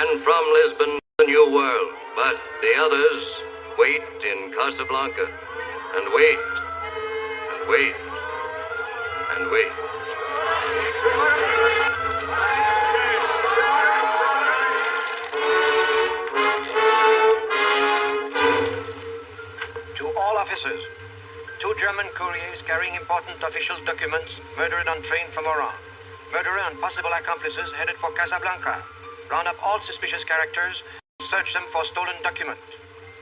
and from Lisbon, the New World. But the others wait in Casablanca, and wait, and wait, and wait. To all officers, 2 German couriers carrying important official documents murdered on train from Oran. Murderer and possible accomplices headed for Casablanca. Round up all suspicious characters, search them for stolen document.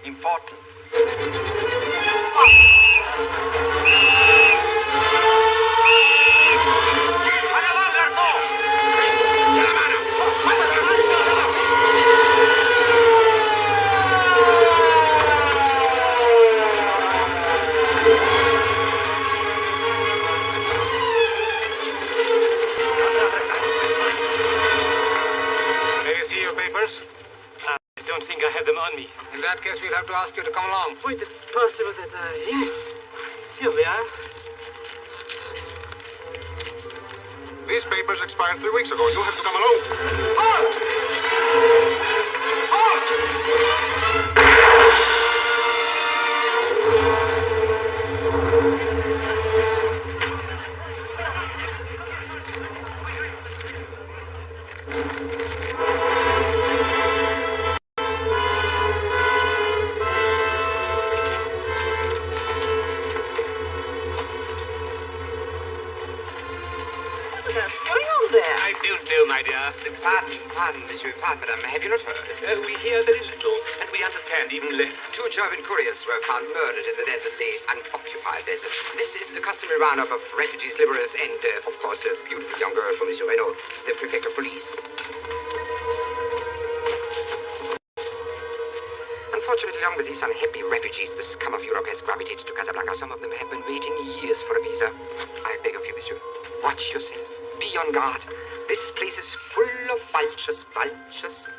Important. I don't think I have them on me. In that case, we'll have to ask you to come along. Wait, it's possible that, yes. Here we are. These papers expired 3 weeks ago. You have to come along. Halt! Pardon, monsieur, pardon, madame. Have you not heard? We hear very little, and we understand even less. 2 German couriers were found murdered in the desert, the unoccupied desert. This is the customary roundup of refugees, liberals, and, of course, a beautiful young girl from Monsieur Renaud, the prefect of police. Unfortunately, along with these unhappy refugees, the scum of Europe has gravitated to Casablanca. Some of them have been waiting years for a visa. I beg of you, monsieur, watch yourself. Be on guard. This place is full of vultures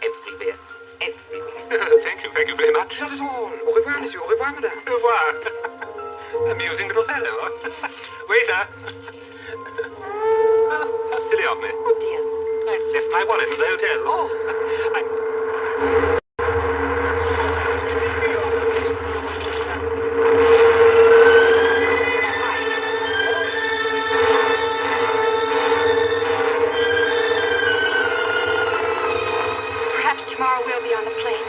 everywhere. Thank you very much. Not at all. Au revoir, monsieur. Au revoir, madame. Au revoir. Amusing little fellow. Waiter. Oh, how silly of me. Oh, dear. I left my wallet in the hotel. Oh. Tomorrow we'll be on the plane.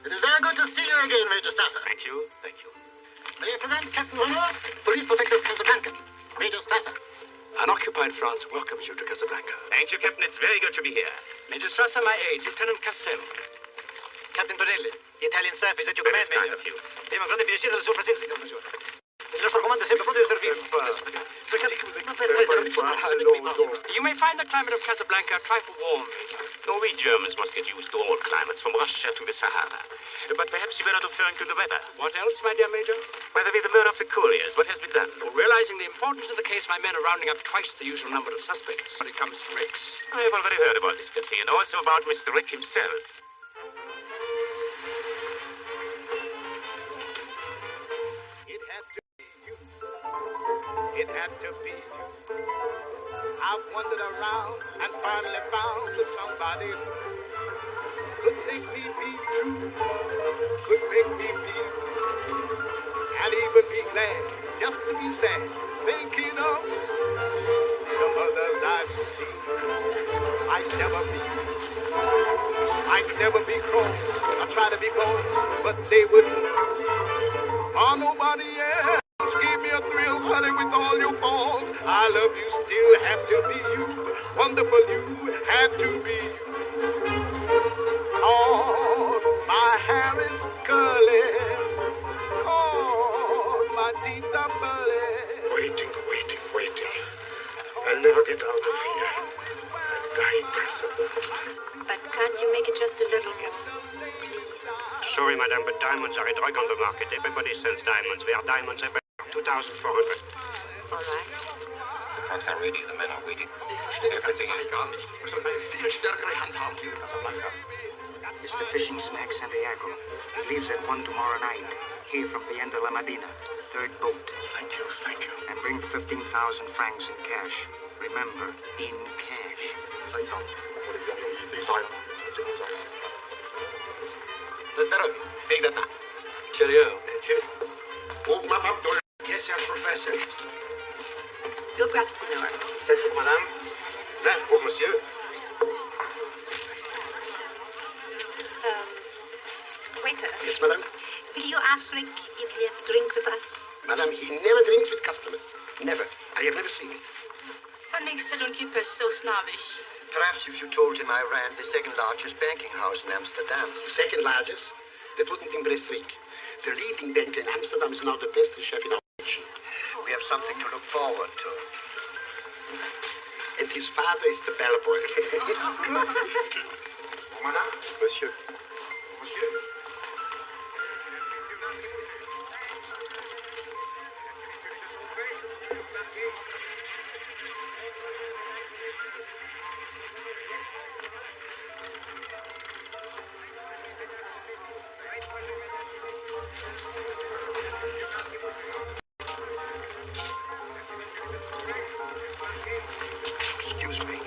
It is very good to see you again, Major Stasser. Thank you. May I present Captain Renaud, Police Protector of Casablanca, Major Stasser. Unoccupied France welcomes you to Casablanca. Thank you, Captain. It's very good to be here. Major Strasser, my aide, Lieutenant Cassel. Captain Bonelli, the Italian staff is at your command, Very kind Major. of you. Abbiamo grande piacere della sua presenza, signor Maggiore. Il nostro comando è sempre pronto di servirvi. You may find the climate of Casablanca a trifle warm. No, we Germans must get used to all climates, from Russia to the Sahara. But perhaps you were not referring to the weather. What else, my dear Major? Whether with the murder of the couriers, what has been done? Well, realizing the importance of the case, my men are rounding up twice the usual number of suspects when it comes to Ricks. I have already heard about this cafe, and also about Mr. Rick himself. It had to be you. I've wandered around and finally found somebody who could make me be true, could make me feel, and even be glad just to be sad, thinking of some others I've seen. I'd never be cross, I try to be bold, but they wouldn't do. Oh, nobody else gave me a thrill, honey, with all your faults. I love you, still have to be you. Wonderful, you had to be you. Oh, my hair is curly. Oh, my teeth are pearly. Waiting. I'll never get out of here. I'll die in Casablanca. But can't you make it just a little more? Please. sorry, madame, but diamonds are a drug on the market. Everybody sells diamonds. We are diamonds everywhere. 2,400. All right. The clocks are ready. The men are waiting. Everything I gar nicht. Wir sollen eine viel stärkere Hand haben hier in Casablanca. It's the fishing smack Santiago. It leaves at 1 tomorrow night. Here from the end of La Medina. Third boat. Thank you, thank you. And bring 15,000 francs in cash. Remember, in cash. Say something. What is that? These are... Take that now. Cheerio. Open up, door. Yes, sir, Professor. Your breath, senor. C'est pour madame. Là, pour monsieur. Waiter, Yes, madame. will you ask Rick if he has a drink with us? Madame, he never drinks with customers. Never. I have never seen it. What makes the keeper so snobbish? Perhaps if you told him I ran the second largest banking house in Amsterdam. Second largest? That wouldn't impress Rick. The leading banker in Amsterdam is now the best chef in our nation. We have something to look forward to. And his father is the bellboy. Madame? Monsieur. Monsieur? Excuse me.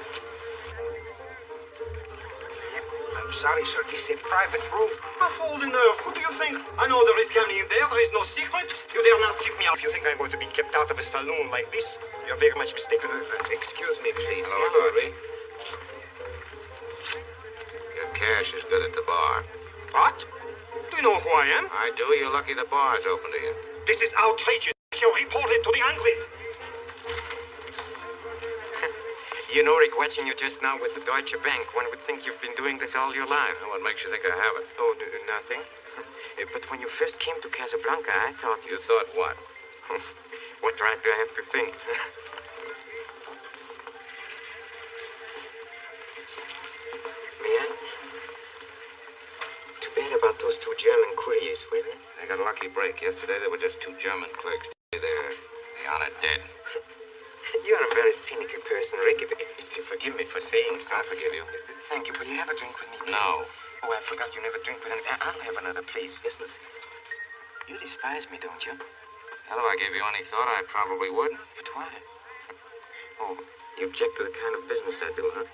I'm sorry, sir. This is a private room. A fool in nerve. Who do you think? I know there is company in there. There is no secret. You dare not keep me out. If you think I'm going to be kept out of a saloon like this, you're very much mistaken. Excuse me, please. Hello, Humphrey. Your cash is good at the bar. What? Do you know who I am? I do. You're lucky the bar's open to you. This is outrageous. I shall report it to the Ingrid. You know, Rick, watching you just now with the Deutsche Bank, one would think you've been doing this all your life. What makes you think I haven't? Oh, nothing. But when you first came to Casablanca, I thought You thought what? What right do I have to think? May I? Too bad about those two German couriers, wasn't it? They got a lucky break. Yesterday, they were just two German clerks. They're honor dead. You're a very cynical person, Rick. If you forgive me for saying so. I forgive you. Thank you. Will you have a drink with me, please? No. Oh, I forgot you never drink with any... I'll have another, please. Business. You despise me, don't you? Hell, if I gave you any thought, I probably would. But why? Oh, you object to the kind of business I do, huh?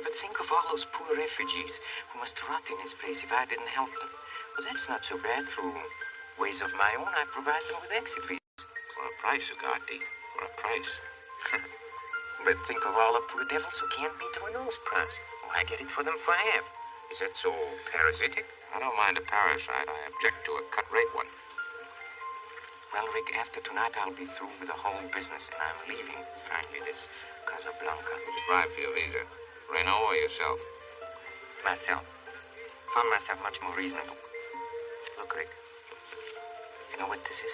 But think of all those poor refugees who must rot in this place if I didn't help them. Well, that's not so bad. Through ways of my own, I provide them with exit visas. For a price, Ugarte. For a price. But think of all the poor devils who can't beat to a nose price. Oh, I get it for them for half. Is that so parasitic? I don't mind a parasite. I object to a cut-rate one. Well, Rick, after tonight, I'll be through with the whole business, and I'm leaving, finally, this Casablanca. Who's bribed for your visa? Renault or yourself? Myself. Found myself much more reasonable. Look, Rick, you know what this is?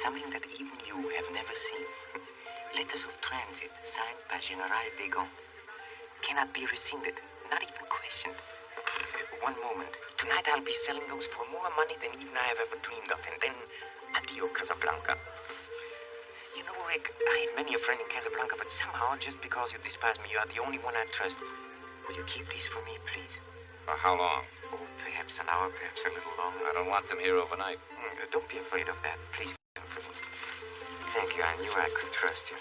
Something that even you have never seen. Letters of transit signed by General Bergman. Cannot be rescinded, not even questioned. One moment. Tonight I'll be selling those for more money than even I have ever dreamed of, and then adieu, Casablanca. You know, Rick, I had many a friend in Casablanca, but somehow, just because you despise me, you are the only one I trust. Will you keep these for me, please? For how long? Oh, perhaps an hour, perhaps a little longer. I don't want them here overnight. Don't be afraid of that. Please keep them for me. Thank you. I knew I could trust you.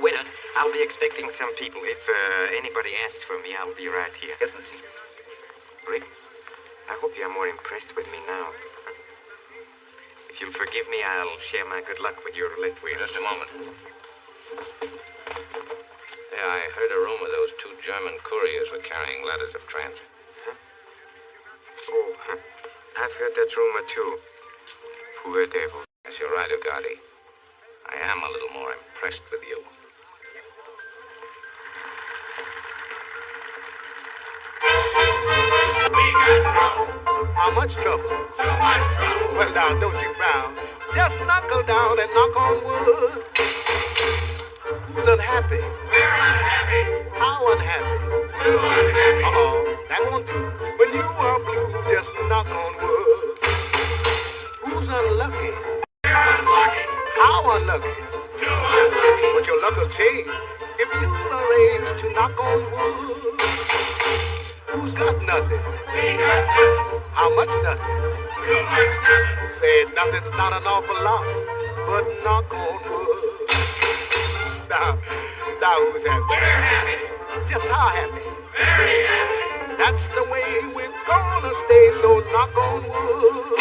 Waiter, I'll be expecting some people. If anybody asks for me, I'll be right here. Yes, monsieur. Rick, I hope you're more impressed with me now. If you'll forgive me, I'll share my good luck with your roulette wheel. Just a moment. Yeah, I heard a rumor those two German couriers were carrying letters of transit. Huh? Oh, I've heard that rumor, too. Poor devil. Yes, you're right, Ugarte. I am a little more impressed with you. How much trouble? Too much trouble. Well, now, don't you frown. Just knuckle down and knock on wood. Who's unhappy? We're unhappy. How unhappy? Too unhappy. Uh-oh, that won't do. When you are blue, let's knock on wood. Who's unlucky? Unlucky. How unlucky? You unlucky. But your luck will change if you arrange to knock on wood. Who's got nothing? We got nothing. How much nothing? Too much nothing. Say nothing's not an awful lot, but knock on wood. Now who's happy? We're happy. Just how happy? Very happy. That's the way we're gonna stay, so knock on wood.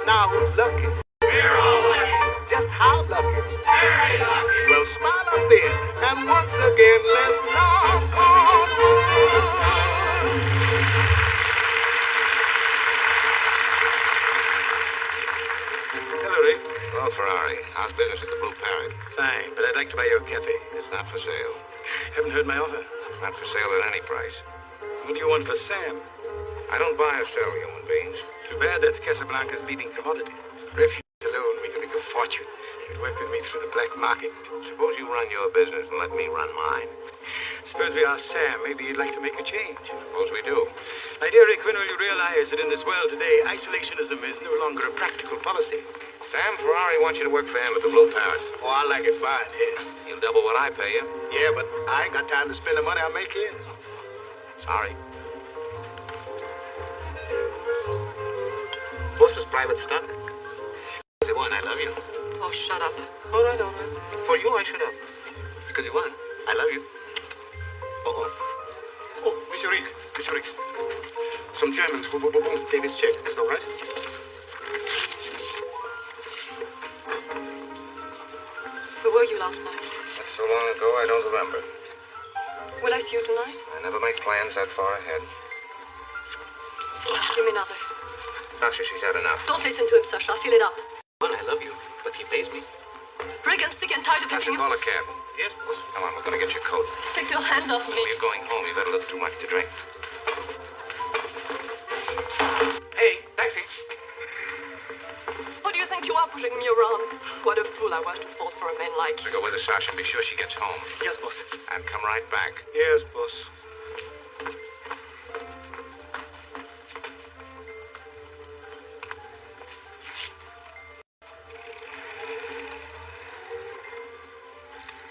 Now who's lucky? We're all lucky. Just how lucky? Very lucky. Well, smile up then, and once again, let's knock on wood. Hello, Rick. Well, Ferrari, how's business at the Blue Parrot? Fine, but I'd like to buy your cafe. It's not for sale. Haven't heard my offer. It's not for sale at any price. What do you want for Sam? I don't buy or sell human beings. Too bad that's Casablanca's leading commodity. Refuge alone, we can make a fortune. You could work with me through the black market. Suppose you run your business and let me run mine. Suppose we ask Sam. Maybe he'd like to make a change. Suppose we do. My dear Rick, when will you realize that in this world today, isolationism is no longer a practical policy? Sam Ferrari wants you to work for him at the Blue Parrot. Oh, I like it fine here. You'll double what I pay you. Yeah, but I ain't got time to spend the money I make here. Sorry. Boss's private stock. Because he won, I love you. Oh, shut up. All right. For you, I should have. Because you won, I love you. Oh, Monsieur Rick. Some Germans. Boom. David's check. Is that all right? Where were you last night? That's so long ago, I don't remember. Will I see you tonight? I never make plans that far ahead. Give me another. Sasha, she's had enough. Don't listen to him, Sasha. Fill it up. One, I love you, but he pays me. Rick, I'm sick and tired of Sasha, thinking you... call a cab. Yes, boss. Come on, we're going to get your coat. Take your hands off me. You're going home. You've had a little too much to drink. Hey, taxi. What do you think you are pushing me around? What a fool I was to fall for a man like you. So go with her, Sasha, and be sure she gets home. Yes, boss. And come right back. Yes, boss.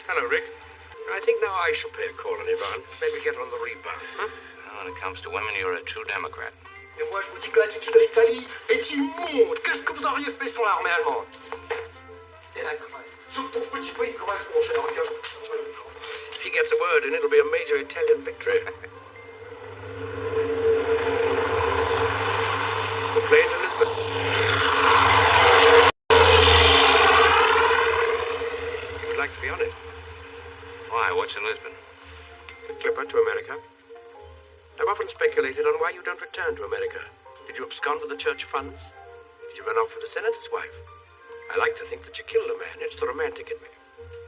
Hello, Rick. I think now I shall pay a call on Ivan. Maybe get on the rebound, huh? When it comes to women, you're a true Democrat. Et moi, je vous dis que l'attitude de l'Italie est immonde. Qu'est-ce que vous auriez fait sans l'armée allemande? Et la Grèce. Ce pauvre petit pays Grèce, mon cher. If he gets a word in, it'll be a major Italian victory. The plane to Lisbon. You would like to be on it? Why? What's in Lisbon? The clipper to America. I've often speculated on why you don't return to America. Did you abscond with the church funds? Did you run off with the senator's wife? I like to think that you killed a man. It's the romantic in me.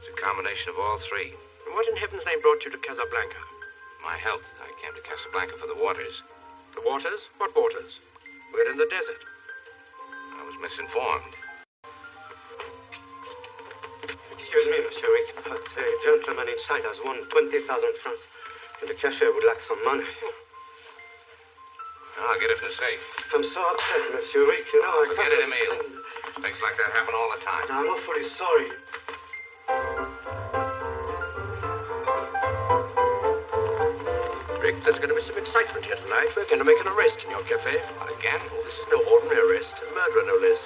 It's a combination of all three. And what in heaven's name brought you to Casablanca? My health. I came to Casablanca for the waters. The waters? What waters? We're in the desert. I was misinformed. Excuse me, Monsieur Rick, but a gentleman inside has won 20,000 francs. And the cafe would like some money. I'll get it from the safe. I'm so upset, Monsieur Rick. You know, I Forget can't it, Emile. Things like that happen all the time. I'm awfully sorry. Rick, there's going to be some excitement here tonight. We're going to make an arrest in your cafe. What, again? Oh, this is no ordinary arrest. A murderer, no less.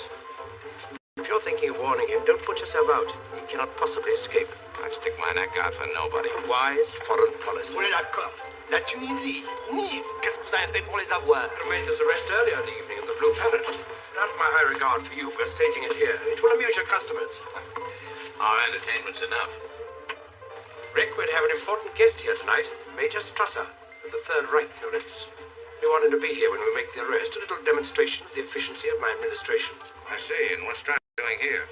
If you're thinking of warning him, don't put yourself out. He cannot possibly escape. I'd stick my neck out for nobody. Wise foreign policy. Oui, la Corse, la Tunisie, Nice. Qu'est-ce que vous avez fait pour les avoir? You made this arrest earlier in the evening at the Blue Parrot. Out of my high regard for you, we're staging it here. It will amuse your customers. Our entertainment's enough. Rick, we'd have an important guest here tonight. Major Strasser, of the Third Reich, no less. We want him to be here when we make the arrest. A little demonstration of the efficiency of my administration. I see. And what's Strasser doing here?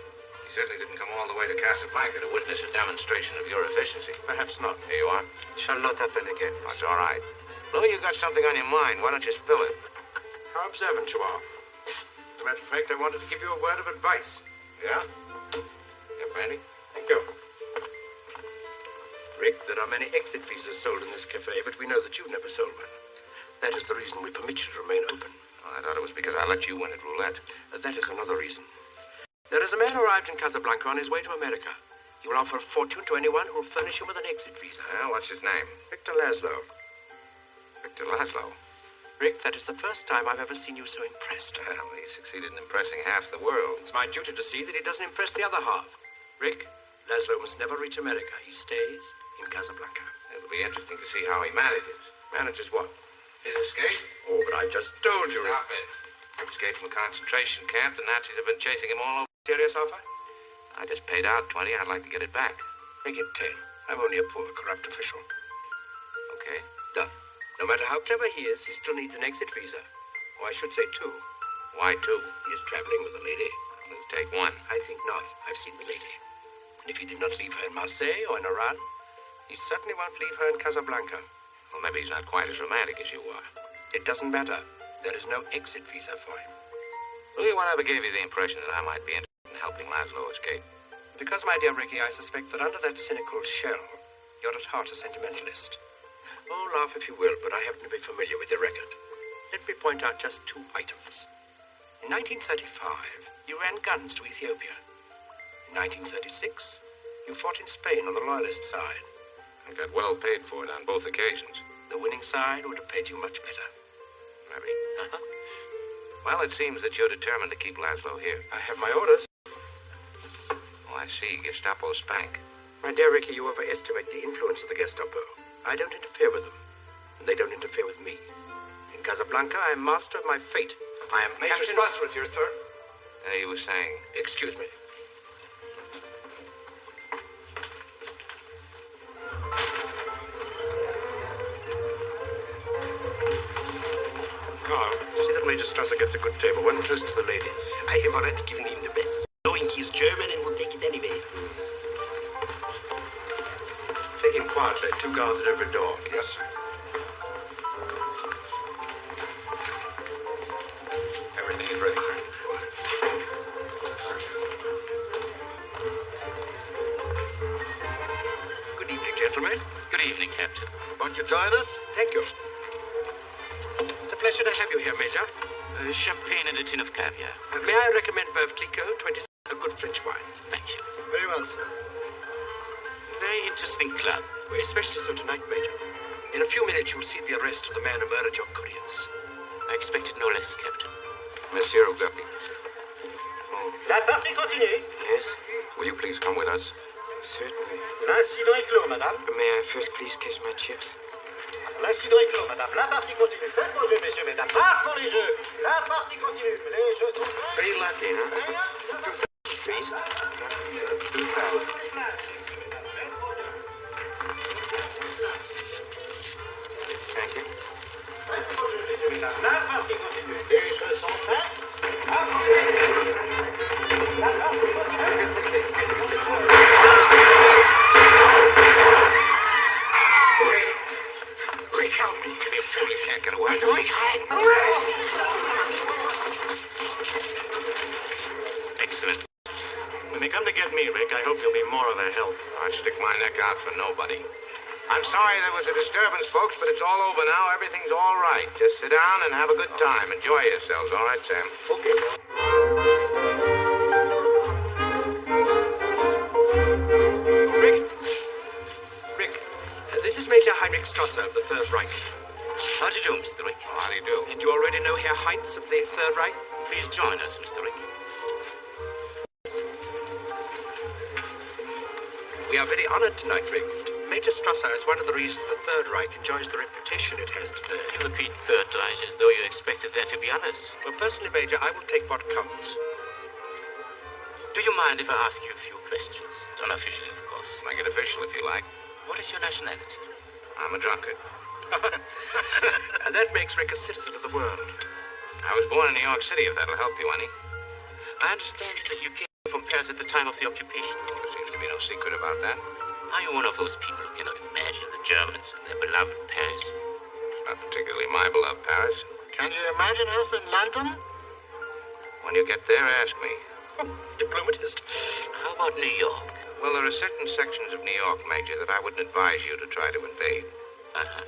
He certainly didn't come all the way to Casablanca to witness a demonstration of your efficiency. Perhaps not. Here you are. It shall not happen again. That's all right. Louis, you got something on your mind. Why don't you spill it? How observant you are. As a matter of fact, I wanted to give you a word of advice. Yeah? Yeah, Brandy? Thank you. Rick, there are many exit visas sold in this cafe, but we know that you've never sold one. That is the reason we permit you to remain open. Oh, I thought it was because I let you win at roulette. That is another reason. There is a man arrived in Casablanca on his way to America. He will offer a fortune to anyone who will furnish him with an exit visa. What's his name? Victor Laszlo. Victor Laszlo. Rick, that is the first time I've ever seen you so impressed. Well, he succeeded in impressing half the world. It's my duty to see that he doesn't impress the other half. Rick, Laszlo must never reach America. He stays in Casablanca. It'll be interesting to see how he manages. Manages what? His escape? Oh, but I just told you. Stop it. He escaped from a concentration camp. The Nazis have been chasing him all over. Serious offer? I just paid out 20. I'd like to get it back. Make it 10. I'm only a poor, corrupt official. Okay. Done. No matter how clever he is, he still needs an exit visa. Or I should say 2. Why 2? He is traveling with a lady. We'll take 1. I think not. I've seen the lady. And if he did not leave her in Marseille or in Iran, he certainly won't leave her in Casablanca. Well, maybe he's not quite as romantic as you are. It doesn't matter. There is no exit visa for him. Really, whatever gave you the impression that I might be interested in helping Laszlo escape? Because, my dear Ricky, I suspect that under that cynical shell, you're at heart a sentimentalist. Oh, laugh if you will, but I happen to be familiar with your record. Let me point out just 2 items. In 1935, you ran guns to Ethiopia. In 1936, you fought in Spain on the loyalist side. I got well paid for it on both occasions. The winning side would have paid you much better. Maybe. Well, it seems that you're determined to keep Laszlo here. I have my orders. Oh, I see. Gestapo spank. My dear Ricky, you overestimate the influence of the Gestapo. I don't interfere with them, and they don't interfere with me. In Casablanca, I am master of my fate. I am Major Captain... Strasser's here, sir. You were saying... Excuse me. Carl, see that Major Strasser gets a good table, one close to the ladies. I have already given him the best, knowing he's German and will take it anyway. Take him quietly. 2 guards at every door. Yes, sir. Everything is ready, sir. Good evening, gentlemen. Good evening, Captain. Won't you join us? Thank you. It's a pleasure to have you here, Major. Champagne and a tin of caviar. May I recommend Veuve Clicquot, 20, a good French wine? Thank you. Very well, sir. Very interesting club. Well, especially so tonight, Major. In a few minutes, you'll see the arrest of the man who murdered your couriers. I expected no less, Captain. Monsieur Ugapi. La partie continue. Yes, Will you please come with us? certainly. L'incident est clos, madame. May I first please cash my chips? L'incident est clos, madame. La partie continue. Faites vos jeux, messieurs, mesdames. Partons les jeux. La partie continue. Les jeux sont faits. Very lucky, huh? Please? 2,000. Thank you. Faites vos jeux, messieurs, mesdames. La partie continue. Les jeux sont faits. Partons. La partie continue. Rick, help me. Come here, fool. You can't get away. Rick, hide. Excellent. When they come to get me, Rick, I hope you'll be more of a help. I'd stick my neck out for nobody. I'm sorry there was a disturbance, folks, but it's all over now. Everything's all right. Just sit down and have a good time. Enjoy yourselves. All right, Sam? Okay. Rick, this is Major Heinrich Strasser of the Third Reich. How do you do, Mr. Rick? Oh, how do you do? And you already know Herr Heinz of the Third Reich? Please join us, Mr. Rick. We are very honored tonight, Rick. Major Strasser is one of the reasons the Third Reich enjoys the reputation it has today. You repeat Third Reich as though you expected there to be others. Well, personally, Major, I will take what comes. Do you mind if I ask you a few questions? Unofficially, of course. Make it official if you like. What is your nationality? I'm a drunkard. And that makes Rick a citizen of the world. I was born in New York City, if that'll help you any. I understand that you came from Paris at the time of the occupation. There seems to be no secret about that. Are you one of those people who cannot imagine the Germans and their beloved Paris? Not particularly my beloved Paris. Can you imagine us in London? When you get there, ask me. Diplomatist. How about New York? Well, there are certain sections of New York, Major, that I wouldn't advise you to try to invade. Uh-huh.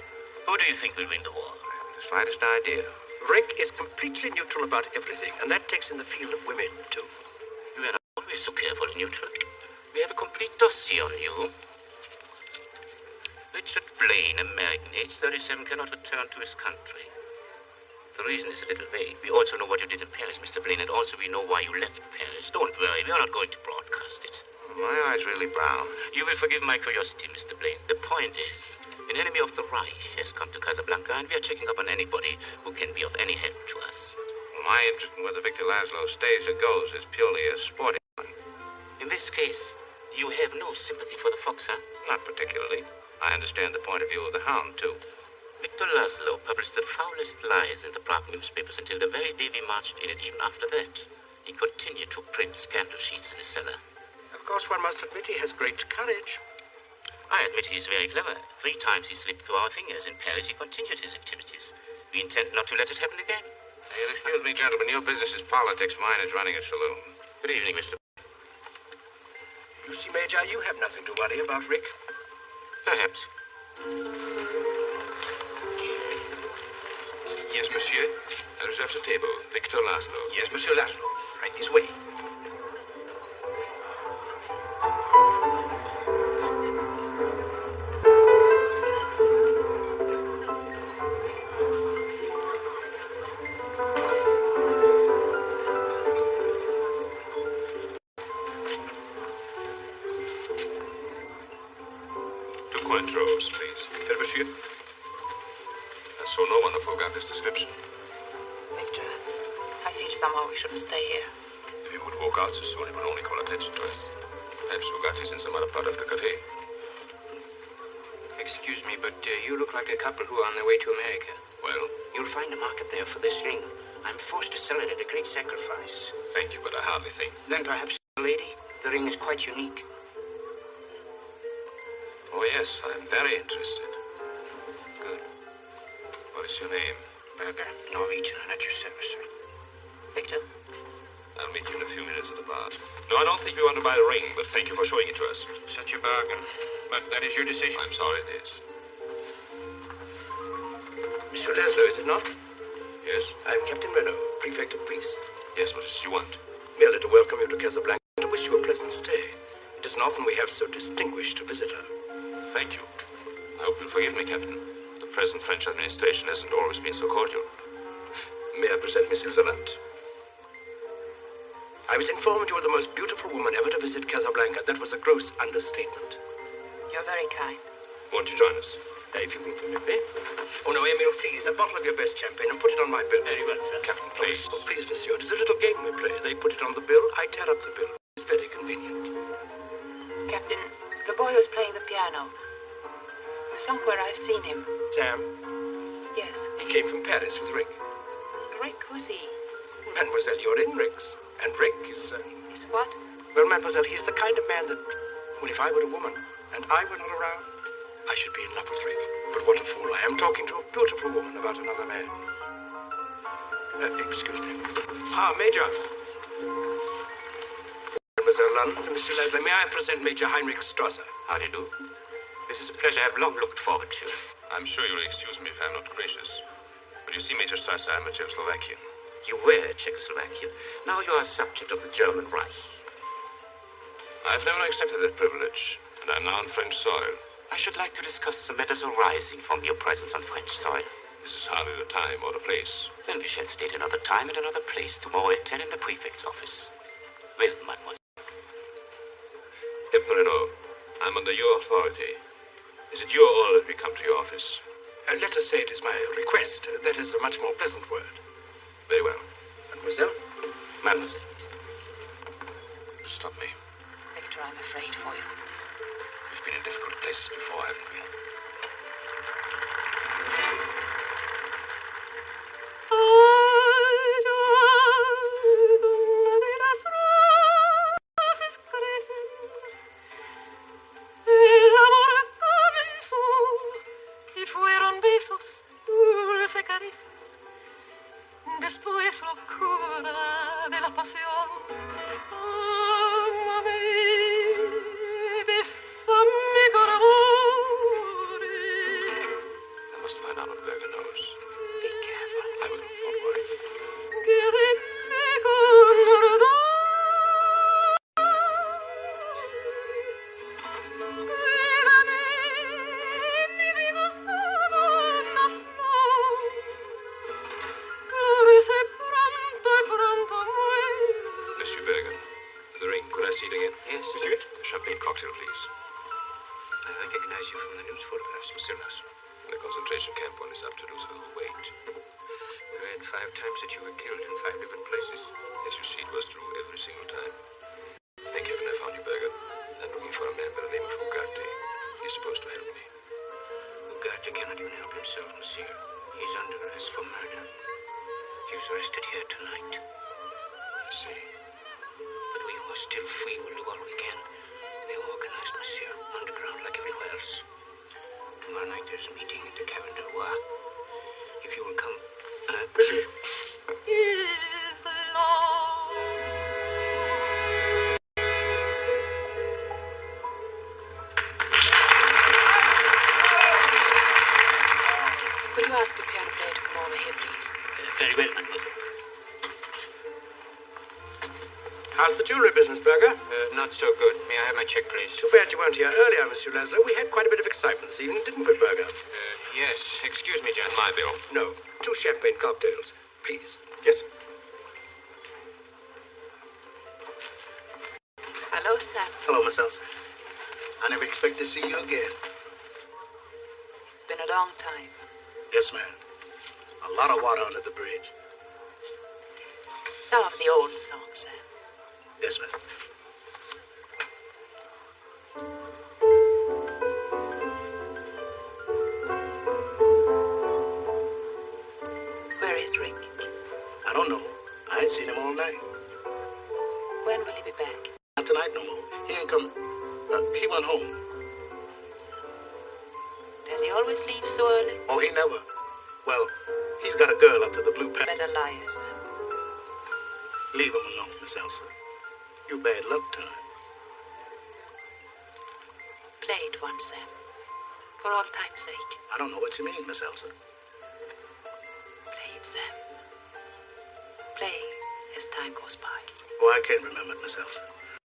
Who do you think will win the war? I haven't the the slightest idea. Rick is completely neutral about everything, and that takes in the field of women, too. You are not always so carefully neutral. We have a complete dossier on you. Richard Blaine, American, age 37, cannot return to his country. The reason is a little vague. We also know what you did in Paris, Mr. Blaine, and also we know why you left Paris. Don't worry, we are not going to broadcast it. My eye's really brown. You will forgive my curiosity, Mr. Blaine. The point is, an enemy of the Reich has come to Casablanca, and we are checking up on anybody who can be of any help to us. My interest in whether Victor Laszlo stays or goes is purely a sporting one. In this case, you have no sympathy for the fox, huh? Not particularly. I understand the point of view of the hound, too. Victor Laszlo published the foulest lies in the Prague newspapers until the very day we marched in, and even after that, he continued to print scandal sheets in his cellar. Of course, one must admit he has great courage. I admit he is very clever. 3 times he slipped through our fingers. In Paris, he continued his activities. We intend not to let it happen again. You'll excuse me, gentlemen. Your business is politics. Mine is running a saloon. Good evening, Mr. You see, Major, you have nothing to worry about, Rick. Perhaps. Yes, monsieur. I reserve the table. Victor Laszlo. Yes, Monsieur Laszlo. Right this way. Cointreau's, please. Well, monsieur. I saw no one of Bogart's description. Victor, I feel somehow we shouldn't stay here. If he would walk out so soon, it would only call attention to us. Perhaps Bogart is in some other part of the cafe. Excuse me, but you look like a couple who are on their way to America. Well? You'll find a market there for this ring. I'm forced to sell it at a great sacrifice. Thank you, but I hardly think. Then perhaps, lady, the ring is quite unique. Oh, yes, I'm very interested. Good. What is your name? Bergman, Norwegian, and at your service, sir. Victor? I'll meet you in a few minutes at the bar. No, I don't think we want to buy the ring, but thank you for showing it to us. Such a bargain. But that is your decision. I'm sorry it is. Monsieur Laszlo, is it not? Yes? I'm Captain Renault, Prefect of Police. Yes, what is it you want? Merely to welcome you to Casablanca and to wish you a pleasant stay. It isn't often we have so distinguished a visitor. Thank you. I hope you'll forgive me, Captain. The present French administration hasn't always been so cordial. May I present Miss Ilzanat? I was informed you were the most beautiful woman ever to visit Casablanca. That was a gross understatement. You're very kind. Won't you join us? If you will permit me. Oh, no, Emile, please, a bottle of your best champagne and put it on my bill. Very well, sir. Captain, please. Oh, please, monsieur, it is a little game we play. They put it on the bill, I tear up the bill. It's very convenient. Captain, the boy who's playing the piano. Somewhere I've seen him. Sam? Yes. He came from Paris with Rick. Rick, who's he? Mademoiselle, you're in Rick's. And Rick is, Is what? Well, Mademoiselle, he's the kind of man that... Well, if I were a woman, and I were not around, I should be in love with Rick. But what a fool I am talking to a beautiful woman about another man. Excuse me. Ah, Major. Mademoiselle Lund, Mr. Leslie, may I present Major Heinrich Strasser? How do you do? This is a pleasure I've long looked forward to. I'm sure you'll excuse me if I'm not gracious. But you see, Major Strasser, I'm a Czechoslovakian. You were Czechoslovakian. Now you are a subject of the German Reich. I've never accepted that privilege, and I'm now on French soil. I should like to discuss some matters arising from your presence on French soil. This is hardly the time or the place. Then we shall state another time and another place tomorrow at 10 in the prefect's office. Well, mademoiselle. Captain Renault, I'm under your authority. Is it your order that we come to your office? Let us say it is my request. That is a much more pleasant word. Very well. Mademoiselle? Mademoiselle. Stop me. Victor, I'm afraid for you. We've been in difficult places before, haven't we? Después locura de la pasión. Ámame, bésame con amor. the ring. Could I see it again? Yes. Monsieur? Champagne cocktail, please. I recognize you from the news photographs, Monsieur Lasso. The concentration camp one is up to lose a little weight. I read 5 times that you were killed in 5 different places. As you see, it was true every single time. Thank heaven I found you, Berger. I'm looking for a man by the name of Bogart. He's supposed to help me. Bogart cannot even help himself, Monsieur. He's under arrest for murder. He was arrested here tonight. I see. But we who are still free will do all we can. They're organized, Monsieur, underground like everywhere else. Tomorrow night there's a meeting at the Cavern du Roi. If you will come... Is love. Could you ask the piano player to come over here, please? Very well, mademoiselle. How's the jewelry business, Berger? Not so good. May I have my check, please? Too bad you weren't here earlier, Monsieur Laszlo. We had quite a bit of excitement this evening, didn't we, Berger? Yes. Excuse me, John. My bill. No. 2 champagne cocktails, please. Yes. Hello, Sam. Hello, Miss Elsa. I never expect to see you again. It's been a long time. Yes, ma'am. A lot of water under the bridge. Some of the old songs, Sam. Yes, ma'am. Where is Rick? I don't know. I ain't seen him all night. When will he be back? Not tonight no more. He ain't come. He went home. Does he always leave so early? Oh, he never. Well, he's got a girl up to the Blue Pack. Better liar, Sam. Leave him alone, Miss Elsa. You bad luck to him. Play it once, Sam. For all time's sake. I don't know what you mean, Miss Elsa. Play it, Sam. Play as time goes by. Oh, I can't remember it, Miss Elsa.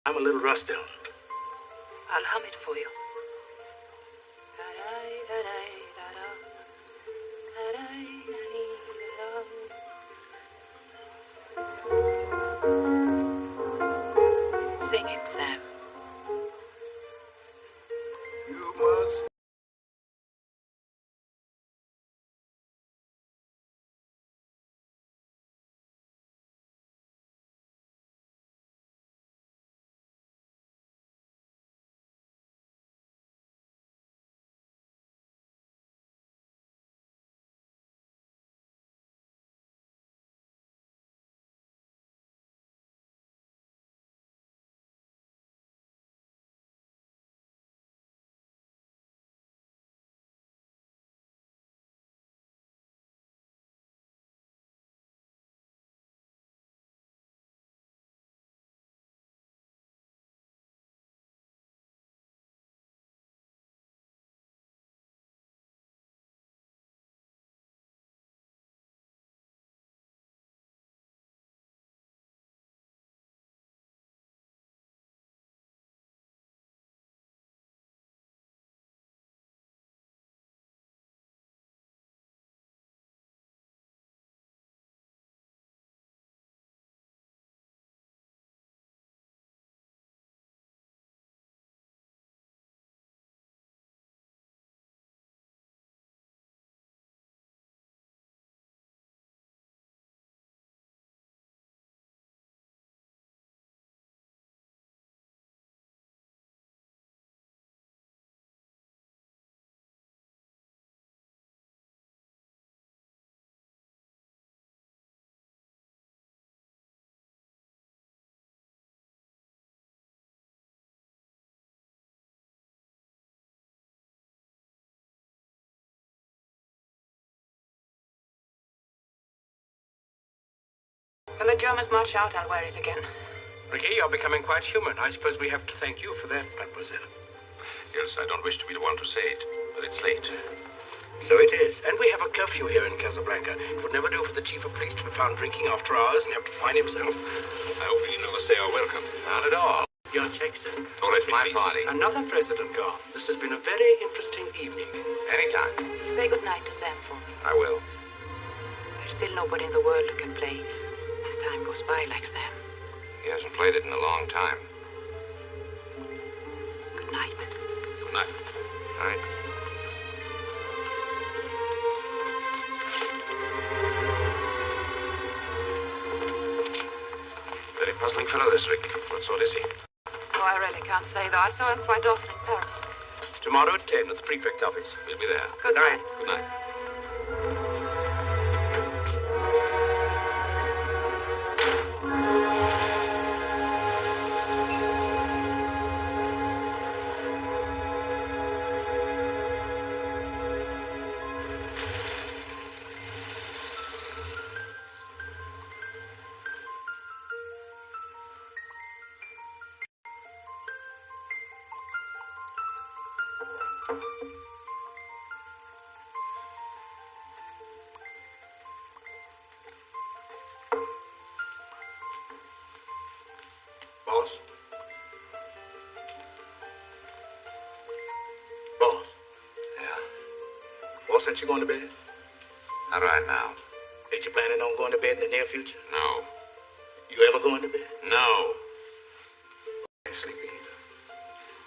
I'm a little rusty on it. I'll hum it for you. Sing it, Sam. You must. When the Germans march out, I'll wear it again. Ricky, you're becoming quite human. I suppose we have to thank you for that, mademoiselle. Yes, I don't wish to be the one to say it, but it's late. So it is. And we have a curfew here in Casablanca. It would never do for the chief of police to be found drinking after hours and have to fine himself. I hope you never say are welcome. Not at all. Your check, sir. Oh, let me My please. party. Another president gone. This has been a very interesting evening. Anytime. Say goodnight to Sam for me. I will. There's still nobody in the world who can play as time goes by like Sam. He hasn't played it in a long time. Good night. Good night. Night. Very puzzling fellow, this Rick. What sort is he? Oh, I really can't say, though. I saw him quite often in Paris. Tomorrow at 10 at the prefect office. We'll be there. Good night. Good night. Boss? Boss? Yeah? Boss, ain't you going to bed? Not right now. Ain't you planning on going to bed in the near future? No. You ever going to bed? No. Ain't sleepy either.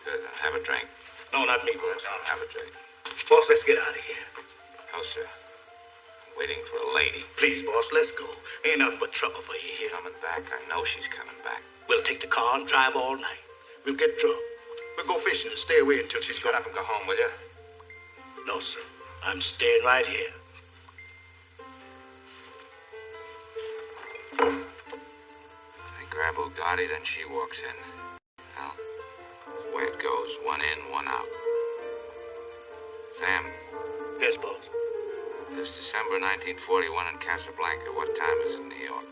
Good. Have a drink. No, not me, boss. Don't have a drink. Boss, let's get out of here. No, sir. I'm waiting for a lady. Please, boss, let's go. Ain't nothing but trouble for you here. Coming back. I know she's coming back. We'll take the car and drive all night. We'll get drunk. We'll go fishing and stay away until she's Get gone. up and go home, will you? No, sir. I'm staying right here. I grab Bogart, then she walks in. Well, that's the way it goes. One in, one out. Sam, Yes, boss. it's December 1941 in Casablanca. What time is it in New York?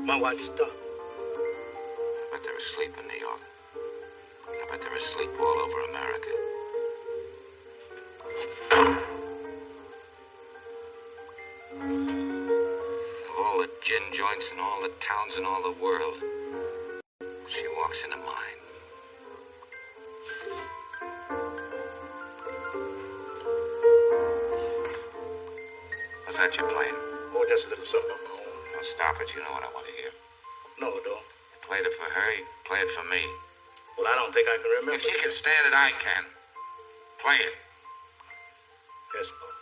My watch stopped. I bet they're asleep in New York. I bet they're asleep all over America. All the gin joints in all the towns in all the world. She walks into mine. What's that you're playing? Oh, just a little something on my own. Oh, stop it. You know what I want to hear. No, don't. You played it for her, you play it for me. Well, I don't think I can remember. If she can stand it, I can. Play it. Yes, boss.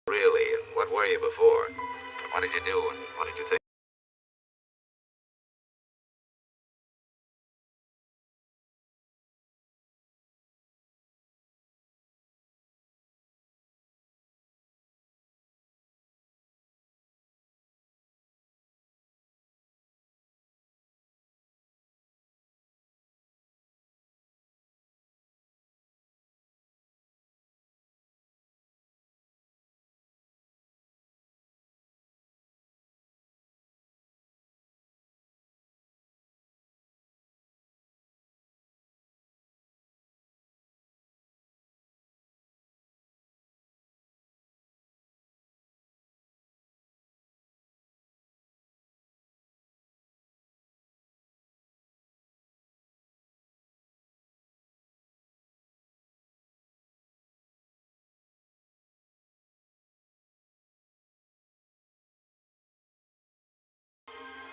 Really, what were you before? What did you do and what did you think?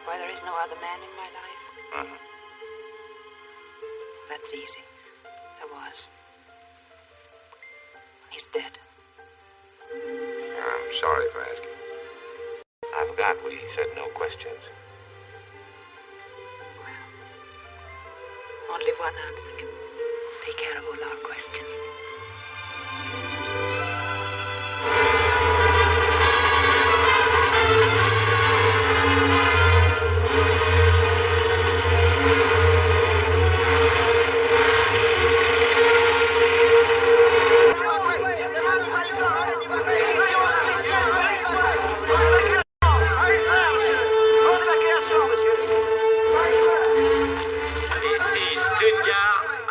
Why there is no other man in my life? Uh-huh. That's easy. There was. He's dead. I'm sorry for asking. I forgot we said no questions. Only one answer can take care of all our questions.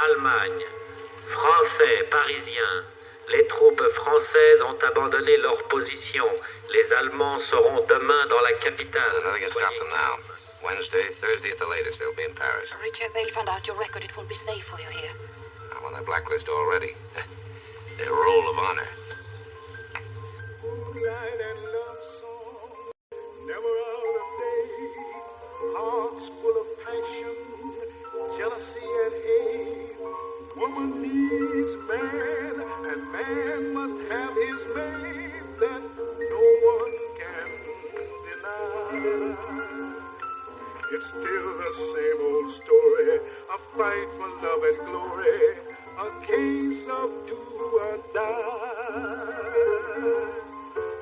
Allemagne. Français, Parisiens. Les troupes françaises ont abandonné leur position. Les Allemands seront demain dans la capitale. Nothing can stop them now. Wednesday, Thursday at the latest, they'll be in Paris. Richard, they'll find out your record. It won't be safe for you here. I'm on their blacklist already. Their roll of honor. Moonlight and love song, never out of date. Hearts full of passion, jealousy and hate. Woman needs man, and man must have his mate that no one can deny. It's still the same old story, a fight for love and glory, a case of do or die.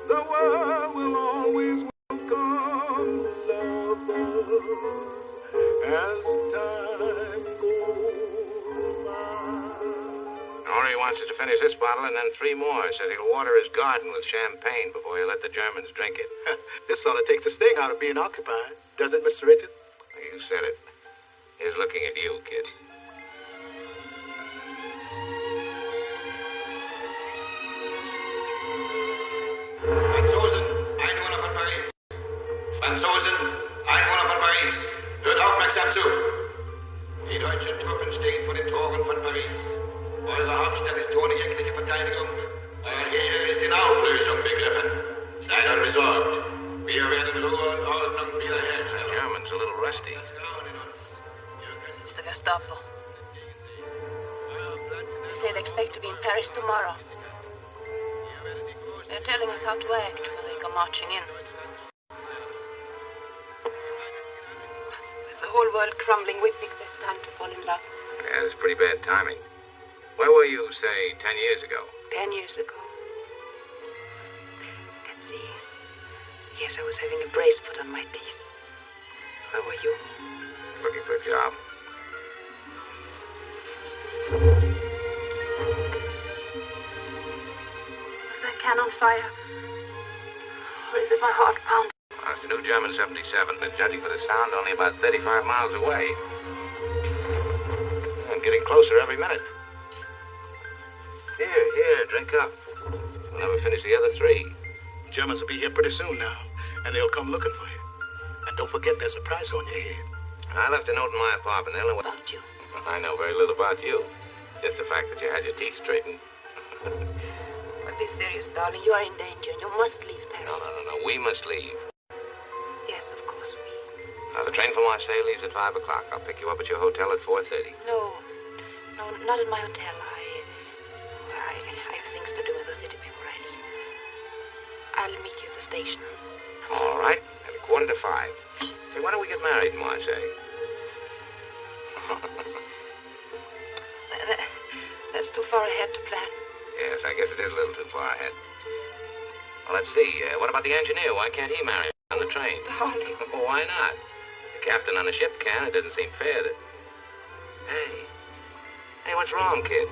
The world will always welcome lovers as time goes by. Henri wants us to finish this bottle and then 3 more. Says he'll water his garden with champagne before he'll let the Germans drink it. This sort of takes the sting out of being occupied. Does it, Mr. Richard? You said it. He's looking at you, kid. Franzosen, Einwohner von Paris. Franzosen, Einwohner von Paris. Hört aufmerksam zu. Die deutschen Truppen stehen vor den Toren von Paris. Eure Hauptstadt ist ohne jegliche Verteidigung. Euer Heer ist in Auflösung begriffen. Seid unbesorgt. Wir werden Ruhe und Ordnung wiederherstellen. The German's a little rusty. It's the Gestapo. They say they expect to be in Paris tomorrow. They're telling us how to act when they come marching in. With the whole world crumbling, we pick this time to fall in love. Yeah, it's pretty bad timing. Where were you, say, 10 years ago? 10 years ago. Let's see. Yes, I was having a brace put on my teeth. Where were you? Looking for a job. Was that cannon fire? Or is it my heart pounding? It's the new German 77, but judging for the sound, only about 35 miles away. I'm getting closer every minute. Here, drink up. We'll never finish the other 3. Germans will be here pretty soon now, and they'll come looking for you. And don't forget there's a price on your head. I left a note in my apartment. They'll know about you. I know very little about you. Just the fact that you had your teeth straightened. But be serious, darling. You are in danger, and you must leave Paris. No. We must leave. Yes, of course we. The train for Marseille leaves at 5 o'clock. I'll pick you up at your hotel at 4:30. No, not at my hotel. I have things to do in the city before I leave. I'll meet you at the station. All right. At 4:45. Say, why don't we get married in Marseille? That's too far ahead to plan. Yes, I guess it is a little too far ahead. Well, let's see. What about the engineer? Why can't he marry on the train? Darling. Well, why not? The captain on a ship can. It doesn't seem fair that... Hey, what's wrong, kid?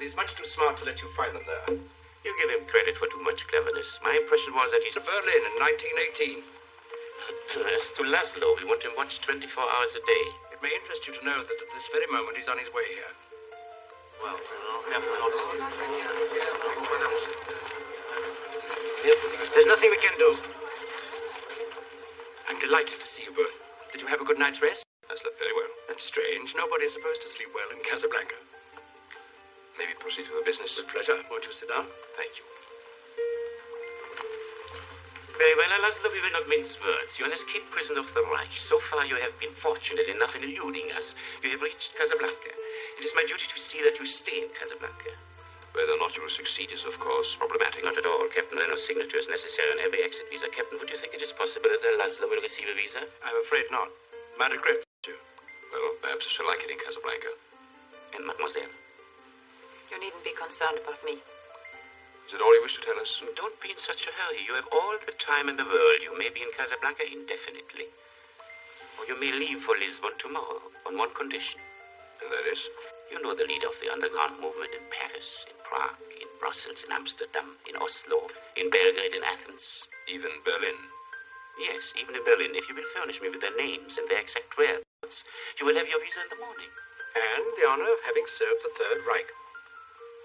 he's much too smart to let you find them there. You give him credit for too much cleverness. My impression was that he's to Berlin in 1918. As to Laszlo, we want him watched 24 hours a day. It may interest you to know that at this very moment he's on his way here. Well, there's nothing we can do. I'm delighted to see you both. Did you have a good night's rest? I slept very well. That's strange. Nobody's supposed to sleep well in Casablanca. Maybe proceed to the business. With pleasure. Won't you sit down? Thank you. Very well, Laszlo, we will not mince words. You're an escaped prisoner of the Reich. So far, you have been fortunate enough in eluding us. You have reached Casablanca. It is my duty to see that you stay in Casablanca. Whether or not you will succeed is, of course, problematic. Not at all. Captain Renault's signature is necessary on every exit visa. Captain, would you think it is possible that Laszlo will receive a visa? I'm afraid not. Might regret you. Well, perhaps I shall like it in Casablanca. And mademoiselle? You needn't be concerned about me. Is it all you wish to tell us? Don't be in such a hurry. You have all the time in the world. You may be in Casablanca indefinitely. Or you may leave for Lisbon tomorrow on one condition. And that is? You know the leader of the underground movement in Paris, in Prague, in Brussels, in Amsterdam, in Oslo, in Belgrade, in Athens. Even Berlin? Yes, even in Berlin. If you will furnish me with their names and their exact whereabouts, you will have your visa in the morning. And the honor of having served the Third Reich.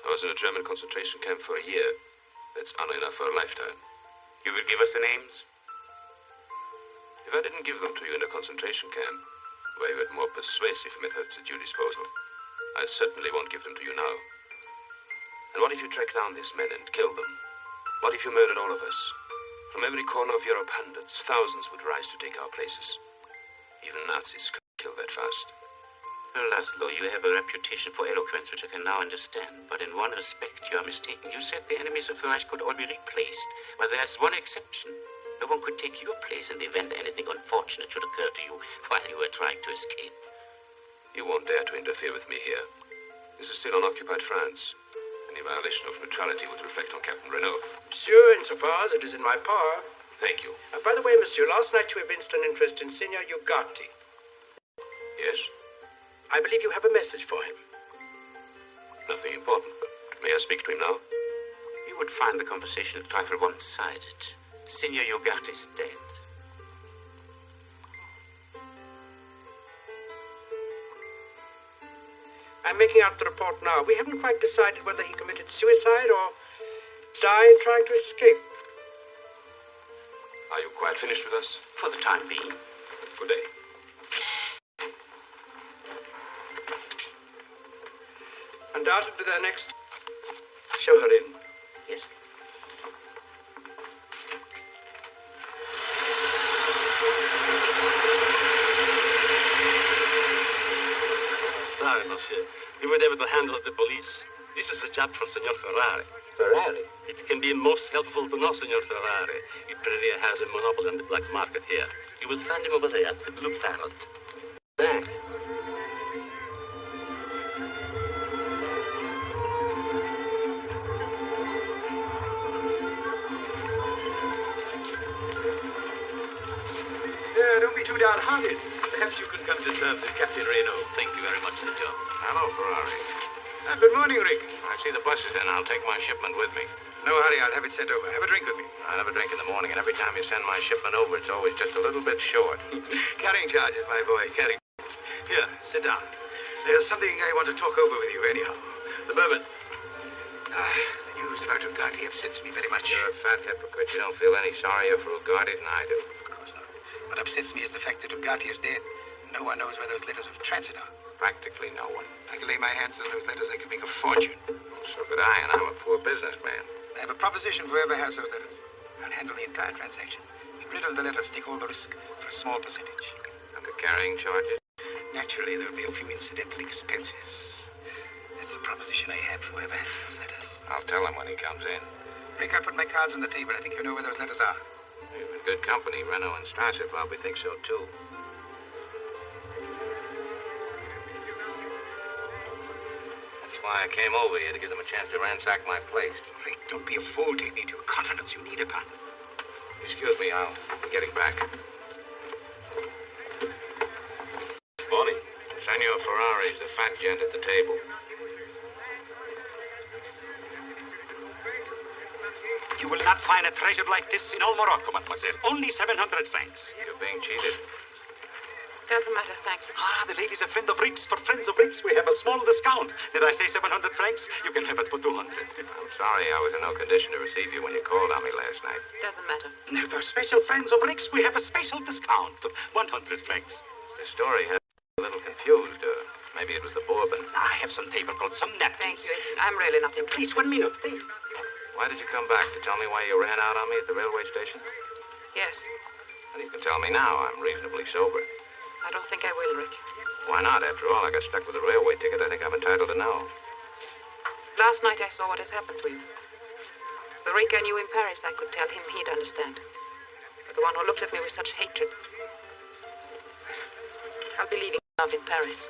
I was in a German concentration camp for a year. That's honor enough for a lifetime. You will give us the names? If I didn't give them to you in a concentration camp, where you had more persuasive methods at your disposal, I certainly won't give them to you now. And what if you track down these men and kill them? What if you murdered all of us? From every corner of Europe, hundreds, thousands would rise to take our places. Even Nazis could kill that fast. Well, Laszlo, you have a reputation for eloquence which I can now understand. But in one respect, you are mistaken. You said the enemies of the Reich could all be replaced. But there's one exception. No one could take your place in the event anything unfortunate should occur to you while you were trying to escape. You won't dare to interfere with me here. This is still unoccupied France. Any violation of neutrality would reflect on Captain Renault. Monsieur, insofar as it is in my power. Thank you. By the way, monsieur, last night you evinced an interest in Signor Ugarte. Yes? I believe you have a message for him. Nothing important, but may I speak to him now? You would find the conversation a trifle one-sided. Signor Ugarte is dead. I'm making out the report now. We haven't quite decided whether he committed suicide or died trying to escape. Are you quite finished with us? For the time being. Good day. Undoubtedly their next. Show her in. Yes. Sorry, monsieur. You were able to handle the police. This is a job for Signor Ferrari. Ferrari? It can be most helpful to know Signor Ferrari. He pretty has a monopoly on the black market here. You will find him over there at the Blue Parrot. Thanks. Don't be too downhearted. Perhaps you can come to terms with Captain Renault. Thank you very much, Senor. Hello, Ferrari. Good morning, Rick. I see the bus is in. I'll take my shipment with me. No hurry, I'll have it sent over. Have a drink with me. I have a drink in the morning, and every time you send my shipment over, it's always just a little bit short. Carrying charges, my boy, carrying. Here, sit down. There's something I want to talk over with you, anyhow. The moment. The news about Ugarte upsets me very much. You're a fat hypocrite. You don't feel any sorrier for Ugarte than I do. Of course not. What upsets me is the fact that Ugarte is dead. No one knows where those letters of transit are. Practically no one. I can lay my hands on those letters, I could make a fortune. So could I, and I'm a poor businessman. I have a proposition for whoever has those letters. I'll handle the entire transaction. Get rid of the letters, take all the risk for a small percentage. Under carrying charges? Naturally, there'll be a few incidental expenses. That's the proposition I have for whoever has those letters. I'll tell him when he comes in. Rick, I put my cards on the table. I think you know where those letters are. You're in good company. Renault and Strasser probably think so, too. That's why I came over here, to give them a chance to ransack my place. Rick, don't be a fool. Take me into your confidence. You need a partner. Excuse me, I'll be getting back. Morning. Senor Ferrari's the fat gent at the table. will not find a treasure like this in all Morocco, mademoiselle. Only 700 francs. You're being cheated. Doesn't matter, thank you. Ah, the lady's a friend of Rick's. For friends of Rick's, we have a small discount. Did I say 700 francs? You can have it for 200. I'm sorry I was in no condition to receive you when you called on me last night. Doesn't matter. For special friends of Rick's, we have a special discount. 100 francs. The story has me a little confused. Maybe it was the bourbon. I have some tablecloths, some napkins. Thank you. I'm really not in. Please, 1 minute, please. Why did you come back? To tell me why you ran out on me at the railway station? Yes. Well, you can tell me now. I'm reasonably sober. I don't think I will, Rick. Why not? After all, I got stuck with a railway ticket. I think I'm entitled to know. Last night I saw what has happened to you. The Rick I knew in Paris, I could tell him he'd understand. But the one who looked at me with such hatred... I'll be leaving love in Paris.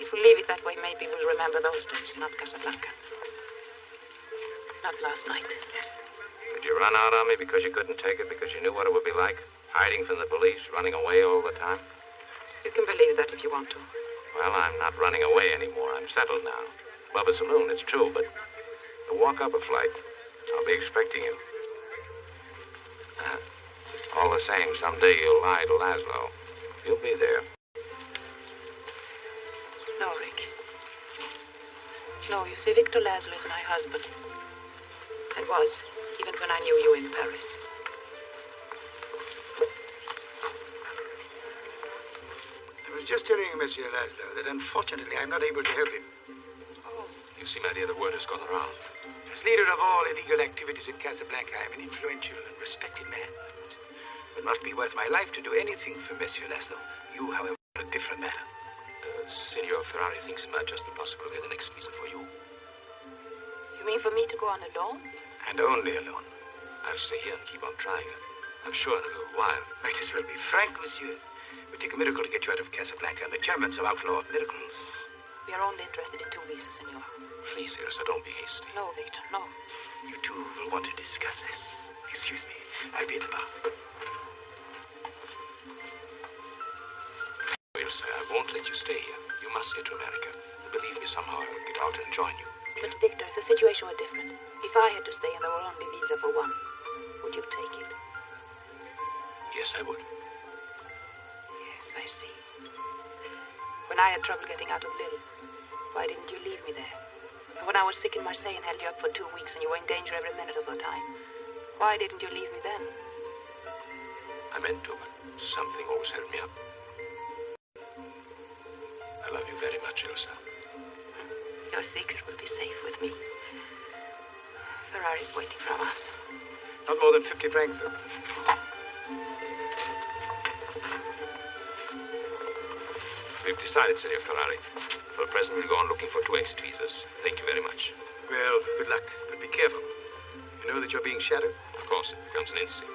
If we leave it that way, maybe we'll remember those days, not Casablanca. Not last night. Did you run out on me because you couldn't take it, because you knew what it would be like? Hiding from the police, running away all the time? You can believe that if you want to. Well, I'm not running away anymore. I'm settled now. Above a saloon, it's true, but to walk up a flight, I'll be expecting you. All the same, someday you'll lie to Laszlo. You'll be there. No, Rick. No, you see, Victor Laszlo is my husband. And was, even when I knew you in Paris. I was just telling Monsieur Laszlo that unfortunately I'm not able to help him. Oh, you see, my dear, the word has gone around. As leader of all illegal activities in Casablanca, I am an influential and respected man. It would not be worth my life to do anything for Monsieur Laszlo. You, however, are a different matter. Signor Ferrari thinks it might just be possible to get the next visa for you. You mean for me to go on alone? And only alone. I'll stay here and keep on trying. I'm sure in a little while. Might as well be frank, monsieur. It would take a miracle to get you out of Casablanca, and the Germans have outlawed miracles. We are only interested in 2 visas, senor. Please, Ilsa, don't be hasty. No, Victor, no. You two will want to discuss this. Excuse me. I'll be at the bar. Ilsa, I won't let you stay here. You must get to America. Believe me, somehow I will get out and join you. But, Victor, the situation were different. If I had to stay and there were only visa for 1, would you take it? Yes, I would. Yes, I see. When I had trouble getting out of Lille, why didn't you leave me there? And when I was sick in Marseille and held you up for 2 weeks and you were in danger every minute of the time, why didn't you leave me then? I meant to, but something always held me up. I love you very much, Ilsa. Your secret will be safe with me. Ferrari's waiting for us. Not more than 50 francs, though. We've decided, Signor Ferrari. For the present, we'll go on looking for 2 exit visas. Thank you very much. Well, good luck, but be careful. You know that you're being shadowed? Of course, it becomes an instinct.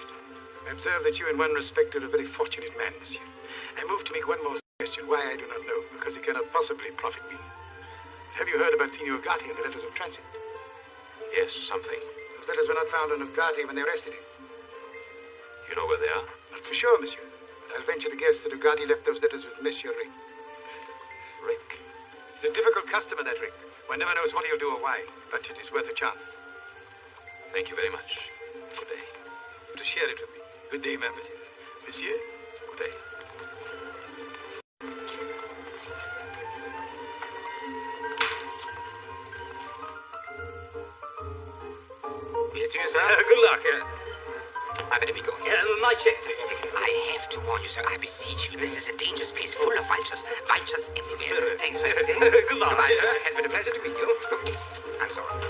I observe that you, in one respect, are a very fortunate man, monsieur. I move to make one more suggestion. Why, I do not know, because it cannot possibly profit me. Have you heard about Signor Gatti and the letters of transit? Yes, something. Those letters were not found on Ugarte when they arrested him. You know where they are? Not for sure, monsieur. But I'll venture to guess that Ugarte left those letters with Monsieur Rick. Rick? He's a difficult customer, that Rick. One never knows what he'll do or why, but it is worth a chance. Thank you very much. Good day. To share it with me. Good day, monsieur. Monsieur? Good day. Monsieur, sir? Good luck. I better be going. My check, please. I have to warn you, sir. I beseech you. This is a dangerous place full of vultures. Vultures everywhere. Thanks for everything. Good luck. Goodbye, sir. It has been a pleasure to meet you. I'm sorry.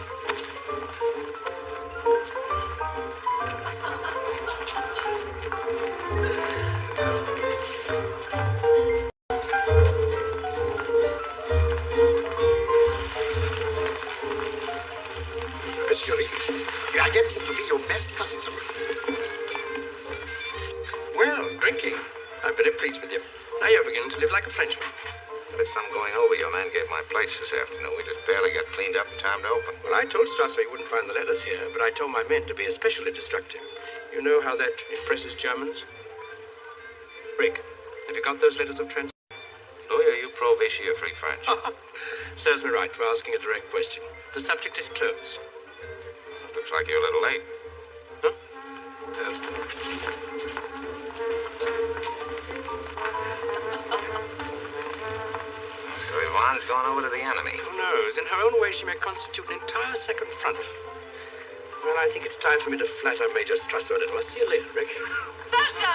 Monsieur Rick, I get him to be your best customer. Well, drinking. I'm very pleased with you. Now you're beginning to live like a Frenchman. There's some going over. Your man gave my plates this afternoon. We just barely got cleaned up in time to open. Well, I told Strasser he wouldn't find the letters here, but I told my men to be especially destructive. You know how that impresses Germans? Rick, have you got those letters of transit? Louis, are you pro Vichy or free French? Serves me right for asking a direct question. The subject is closed. But Looks like you're a little late. Huh? So Yvonne's gone over to the enemy. Who knows? In her own way, she may constitute an entire second front. Well, I think it's time for me to flatter Major Strasser a little. I'll see you later, Rick. Sasha!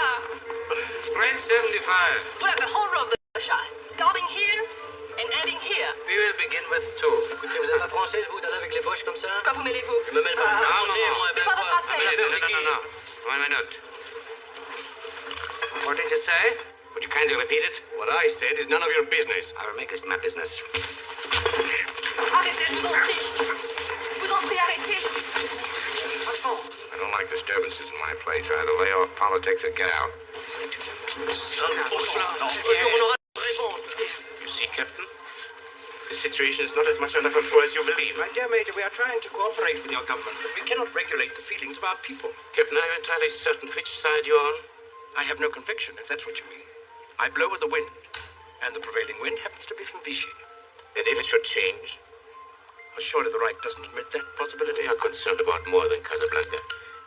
Range 75. Put up the whole row, Sasha. Starting here and ending here. We will begin with 2. Écoutez, vous êtes pas française, vous, d'aller avec les poches comme ça? Quand vous mêlez-vous? Je me mêle pas de français, moi, Mais pas de français. No. 1 minute. What did you say? Would you kindly repeat it? What I said is none of your business. I will make it my business. Arrêtez, je vous en prie. Je vous en prie, arrêtez. I don't like disturbances in my place. Either lay off politics or get out. You see, Captain, the situation is not as much under control as you believe. My dear Major, we are trying to cooperate with your government, but we cannot regulate the feelings of our people. Captain, are you entirely certain which side you're on? I have no conviction, if that's what you mean. I blow with the wind, and the prevailing wind happens to be from Vichy. And if it should change? Well, surely the right doesn't admit that possibility. We are concerned about more than Casablanca.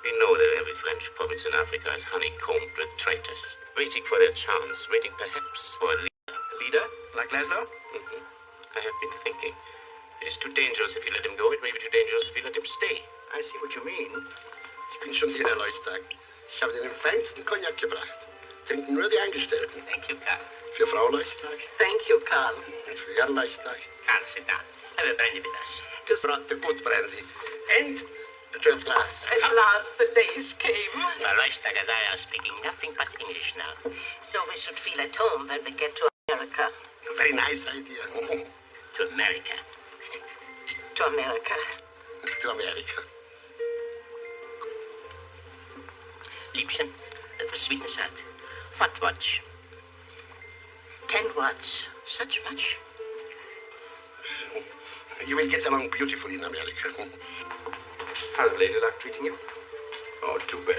We know that every French province in Africa is honeycombed with traitors, waiting for their chance, waiting perhaps for a leader. A leader? Like Laszlo? Mm-hmm. I have been thinking. It is too dangerous if you let him go. It may be too dangerous if you let him stay. I see what you mean. Ich bin schon hier, Herr Leuchtag. Ich habe den feinsten Cognac gebracht. Trinken nur die Angestellten. Thank you, Carl. Für Frau Leuchtag Thank you, Carl. und für Herrn Leuchtag. Carl, sit down. Have a brandy with us. Just brought the good brandy. And the third glass. At last the days came. Well, Leuchtag and I are speaking nothing but English now. So we should feel at home when we get to America. A very nice idea. To America. To America. To America. Liebchen, for sweetness out. What watch? 10 watts. Such much? You will get along beautifully in America. How's Lady Luck treating you? Oh, too bad.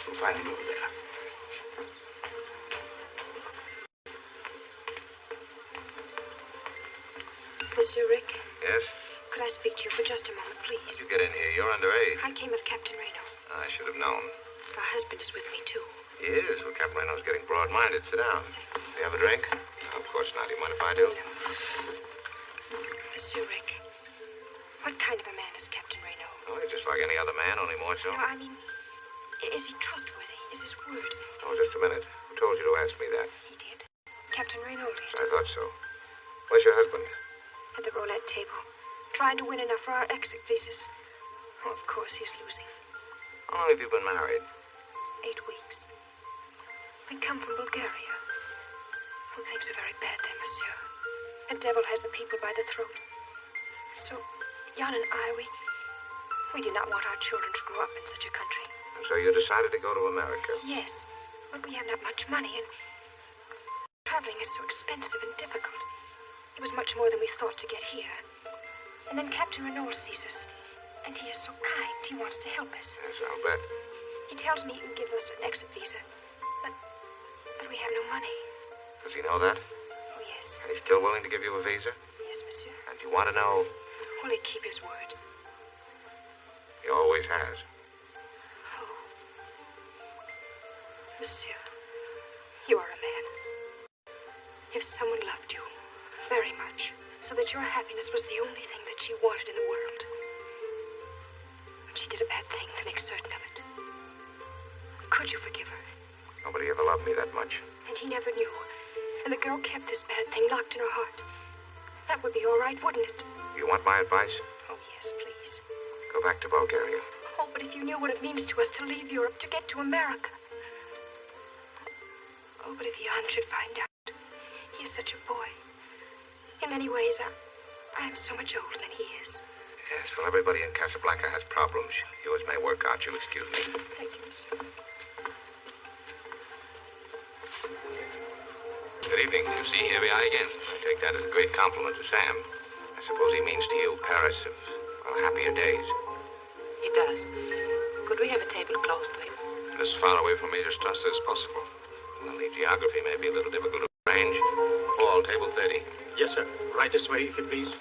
We'll find him over there. Monsieur Rick, Yes? could I speak to you for just a moment, please? You get in here. You're underage. I came with Captain Reno. I should have known. Our husband is with me, too. He is. Well, Captain Reno's getting broad-minded. Sit down. Do you have a drink? No, of course not. Do you mind if I do? Monsieur Rick, what kind of a man is Captain Reno? Oh, he's just like any other man, only more so. No, I mean, is he trustworthy? Is his word? Oh, just a minute. Who told you to ask me that? He did. Captain Reno did. I thought so. Where's your husband? At the roulette table, trying to win enough for our exit visas. Oh, of course, he's losing. How long have you been married? 8 weeks. We come from Bulgaria. Well, things are very bad there, monsieur. The devil has the people by the throat. So, Jan and I, we did not want our children to grow up in such a country. And so you decided to go to America? Yes, but we have not much money, and traveling is so expensive and difficult. It was much more than we thought to get here. And then Captain Renault sees us, and he is so kind. He wants to help us. Yes, I'll bet. He tells me he can give us an exit visa, but we have no money. Does he know that? Oh, yes. And he's still willing to give you a visa? Yes, monsieur. And you want to know? Will he keep his word? He always has. Oh. Monsieur, you are a man. If someone loved you very much, so that your happiness was the only thing that she wanted in the world, but she did a bad thing to make certain of it, could you forgive her? Nobody ever loved me that much. And he never knew. And the girl kept this bad thing locked in her heart. That would be all right, wouldn't it? You want my advice? Oh, yes, please. Go back to Bulgaria. Oh, but if you knew what it means to us to leave Europe, to get to America. Oh, but if Jan should find out. He is such a boy. In many ways, I am so much older than he is. Yes, well, everybody in Casablanca has problems. Yours may work out. You'll excuse me. Thank you, monsieur. Good evening. You see, here we are again. I take that as a great compliment to Sam. I suppose he means to you Paris of, well, happier days. He does. Could we have a table close to him? As far away from Major Strasser as possible. Well, the geography may be a little difficult to arrange. Paul, table 30. Yes, sir. Right this way, if you please.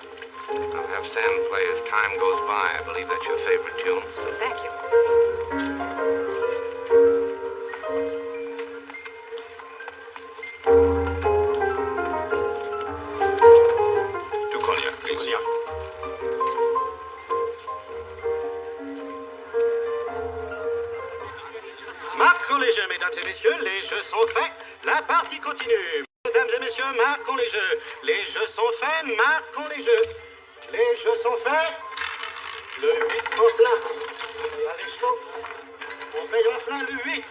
I'll have Sam play as time goes by. I believe that's your favorite tune. Thank you. Two cognac, please. Cognac. Marquons les jeux, mesdames et messieurs, les jeux sont faits, la partie continue. Mesdames et messieurs, marquons les jeux. Les jeux sont faits, marquons les jeux. Les jeux sont faits. Le 8 en plein. Là, les chevaux. On paye en plein le 8.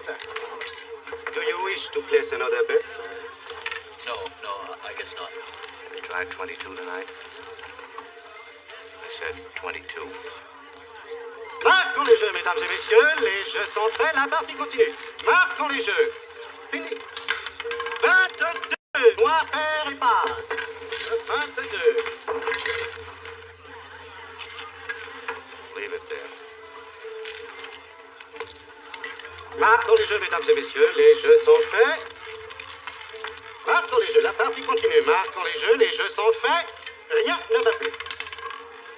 Do you wish to place another bet? No, I guess not. You tried 22 tonight? I said 22. Marquons les jeux, mesdames et messieurs. Les jeux sont faits, la partie continue. Marquons les jeux. Fini. 22. Noir, pair et passe. 22. Leave it there. Marquons les jeux, mesdames et messieurs. Les jeux sont faits. Marquons les jeux, la partie continue. Marquons les jeux sont faits. Rien ne va plus.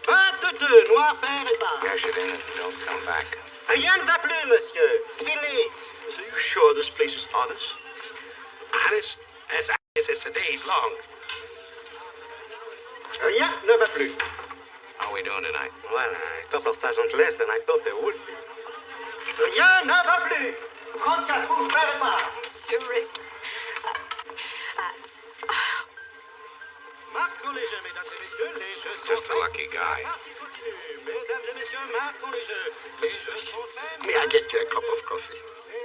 22, noir, pair et passe. Cash it in and don't come back. Rien ne va plus, monsieur. Fini. So you sure this place is honest? Honest? As honest as the day's long. Rien ne va plus. How are we doing tonight? Well, a couple of thousand less than I thought there would be. Rien ne va plus. 34 roues, pair et passe. Monsieur Rick. Marquons les jeux, mesdames et messieurs. Les jeux sont Just a lucky guy. partie continue. Mesdames et messieurs, marquons les jeux. Les jeux sont faits. May I get you a cup of coffee?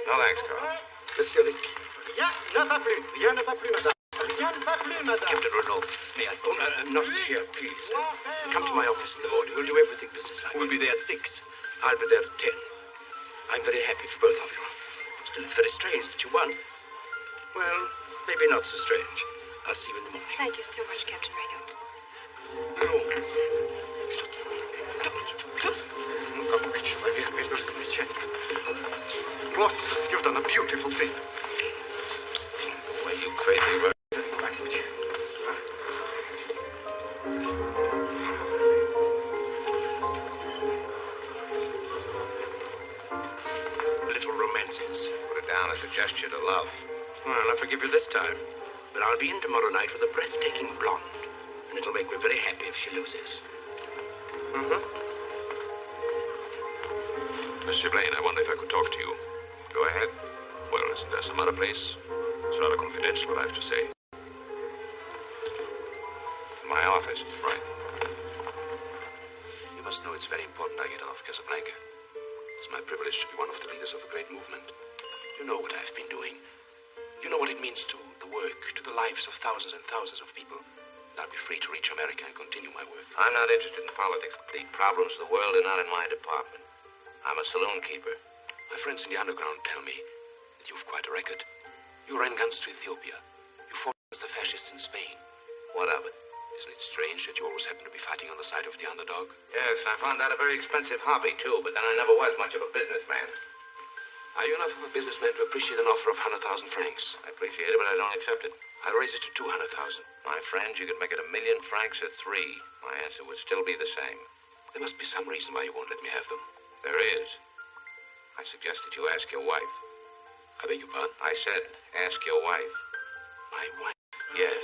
No thanks, Carl. Monsieur Rick. Rien ne va plus. Rien ne va plus, madame. Rien ne va plus, madame. Captain Renault, may I? Oh, not here, please. Come to my office in the morning. We'll do everything businesslike. We'll be there at 6. I'll be there at 10. I'm very happy for both of you. Still, it's very strange that you won. Well, maybe not so strange. I'll see you in the morning. Thank you so much, Captain Renault. Boss, you've done a beautiful thing. Well, you crazy right. Little romances. Put it down as a gesture to love. Well, I'll forgive you this time. But I'll be in tomorrow night with a breathtaking blonde. And it'll make me very happy if she loses. Mm-hmm. Mr. Blaine, I wonder if I could talk to you. Go ahead. Well, isn't there some other place? It's rather confidential what I have to say. My office. Right. You must know it's very important I get off Casablanca. It's my privilege to be one of the leaders of a great movement. You know what I've been doing. You know what it means to the work, to the lives of thousands and thousands of people. I'll be free to reach America and continue my work. I'm not interested in politics. The problems of the world are not in my department. I'm a saloon keeper. My friends in the underground tell me that you've quite a record. You ran guns to Ethiopia. You fought against the fascists in Spain. What of it? Isn't it strange that you always happen to be fighting on the side of the underdog? Yes, I found that a very expensive hobby, too, but then I never was much of a businessman. Are you enough of a businessman to appreciate an offer of 100,000 francs? I appreciate it, but I don't accept it. I'll raise it to 200,000. My friend, you could make it 1,000,000 francs or 3. My answer would still be the same. There must be some reason why you won't let me have them. There is. I suggest that you ask your wife. I beg your pardon? I said, ask your wife. My wife? Yes.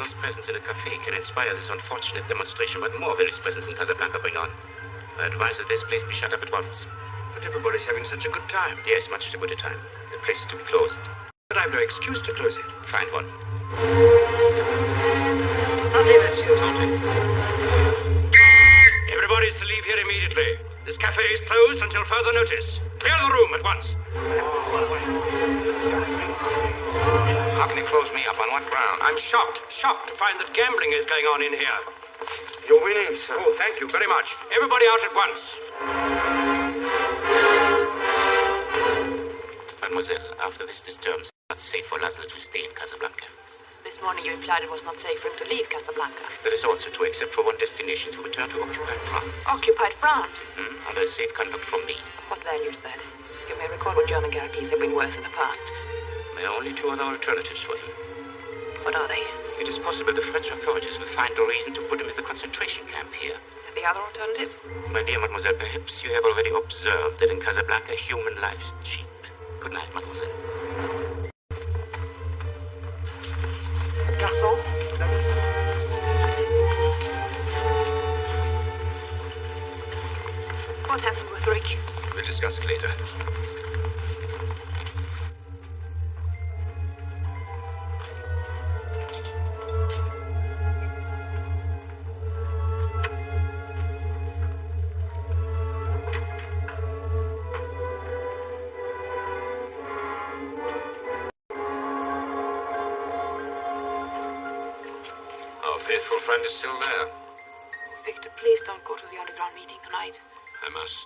Ville's presence at a cafe can inspire this unfortunate demonstration, but more Ville's presence in Casablanca bring on. I advise that this place be shut up at once. But everybody's having such a good time. Yes, much too good a time. The place is to be closed. But I've no excuse to close it. Find one. Santé, monsieur. Santé. Everybody's to leave here immediately. This cafe is closed until further notice. Clear the room at once. How can you close me up? On what ground? I'm shocked to find that gambling is going on in here. You're winning, sir. Oh, thank you very much. Everybody out at once. Mademoiselle, after this disturbance, it's not safe for Laszlo to stay in Casablanca. This morning you implied it was not safe for him to leave Casablanca. That is also true, except for one destination, to return to occupied France. Occupied France? Under safe conduct from me. What value is that? You may recall what German guarantees have been worth in the past. There are only two other alternatives for him. What are they? It is possible the French authorities will find a reason to put him in the concentration camp here. And the other alternative? My dear mademoiselle, perhaps you have already observed that in Casablanca, human life is cheap. Good night, mademoiselle. Garçon, what happened with Rick? We'll discuss it later. Faithful friend is still there. Victor, please don't go to the underground meeting tonight. I must.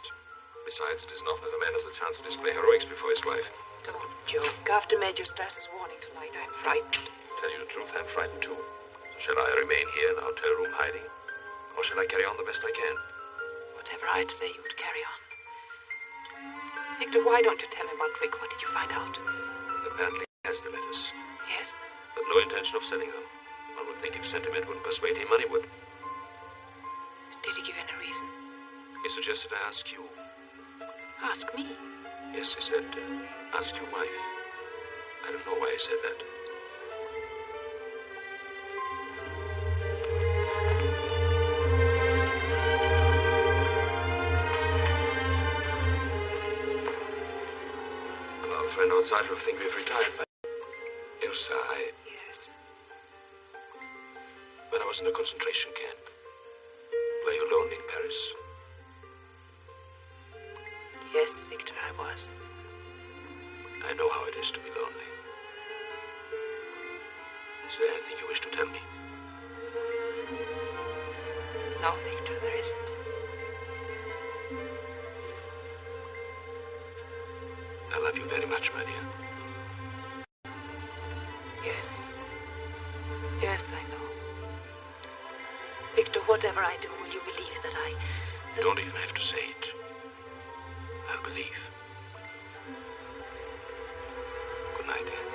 Besides, it isn't often that a man has a chance to display heroics before his wife. Don't joke. After Major Strasser's warning tonight, I'm frightened. Tell you the truth, I'm frightened too. Shall I remain here in our hotel room hiding? Or shall I carry on the best I can? Whatever I'd say, you would carry on. Victor, why don't you tell me about Rick? What did you find out? Apparently he has the letters. Yes? But no intention of selling them. One would think if sentiment wouldn't persuade him, money would. Did he give any reason? He suggested I ask you. Ask me? Yes, he said, ask your wife. I don't know why he said that. Well, our friend outside will think we've retired, but... Ilsa, Yes? When I was in a concentration camp, were you lonely in Paris? Yes, Victor, I was. I know how it is to be lonely. Is there anything you wish to tell me? No, Victor, there isn't. I love you very much, my dear. Yes. Yes, I know. Victor, whatever I do, will you believe that I... You don't even have to say it. I'll believe. Good night, dear.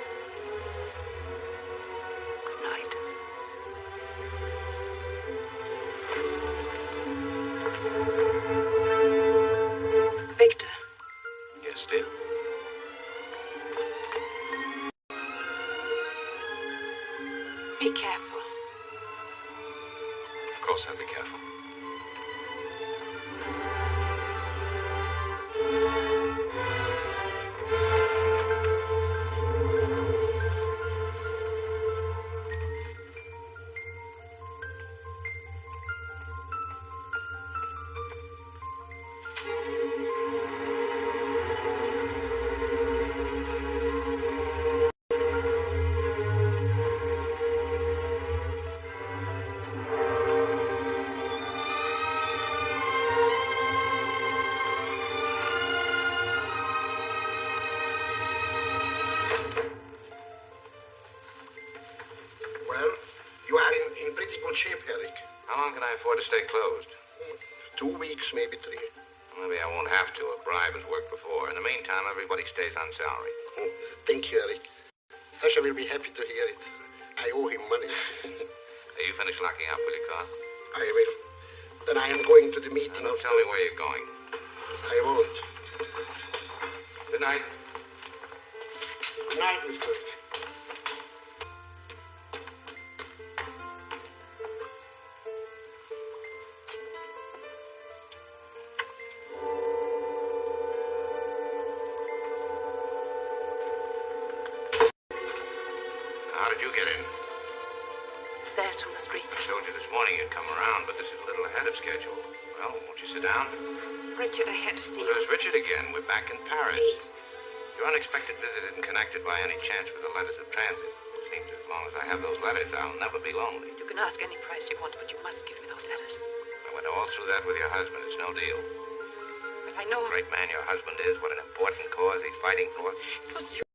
Good night. Victor. Yes, dear. Be careful. Of course, I'll be careful. Shape, Eric. How long can I afford to stay closed? 2 weeks, maybe 3. Maybe I won't have to. A bribe has worked before. In the meantime, everybody stays on salary. Thank you, Eric. Sasha will be happy to hear it. I owe him money. You finish locking up, will you, Carl? I will. Then I am going to the meeting. Now, don't tell me where you're going. I won't. Good night. Good night, Mr. Rick. did you get in? Stairs from the street. I told you this morning you'd come around, but this is a little ahead of schedule. Well, won't you sit down? Richard, I had to see you. There's Richard again. We're back in Paris. Please. Your unexpected visit isn't connected by any chance with the letters of transit. Seems as long as I have those letters, I'll never be lonely. You can ask any price you want, but you must give me those letters. I went all through that with your husband. It's no deal. But I know... Great man your husband is, what an important cause he's fighting for. It was you.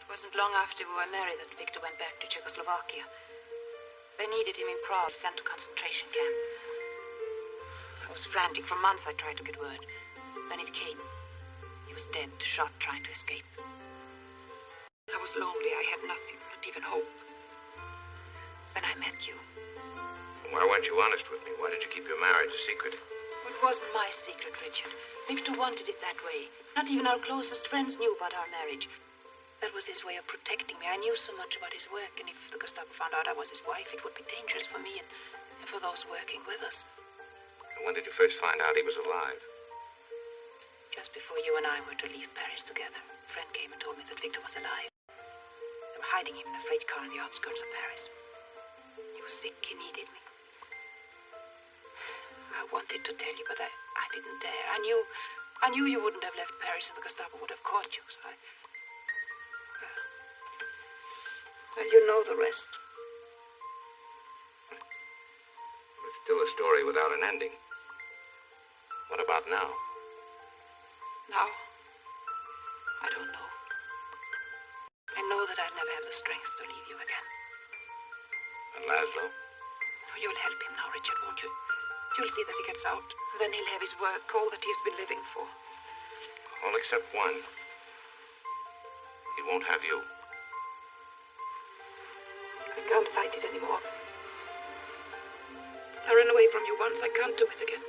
It wasn't long after we were married that Victor went back to Czechoslovakia. They needed him in Prague, sent to concentration camp. I was frantic. For months I tried to get word. Then it came. He was dead, shot, trying to escape. I was lonely. I had nothing, not even hope. Then I met you. Why weren't you honest with me? Why did you keep your marriage a secret? It wasn't my secret, Richard. Victor wanted it that way. Not even our closest friends knew about our marriage. That was his way of protecting me. I knew so much about his work, and if the Gestapo found out I was his wife, it would be dangerous for me and for those working with us. And when did you first find out he was alive? Just before you and I were to leave Paris together, a friend came and told me that Victor was alive. They were hiding him in a freight car on the outskirts of Paris. He was sick. He needed me. I wanted to tell you, but I didn't dare. I knew you wouldn't have left Paris and the Gestapo would have caught you, so Well, you know the rest. It's still a story without an ending. What about now? Now? I don't know. I know that I'll never have the strength to leave you again. And Laszlo? You'll help him now, Richard, won't you? You'll see that he gets out. Then he'll have his work, all that he's been living for. All except one. He won't have you. I can't fight it anymore. I ran away from you once. I can't do it again.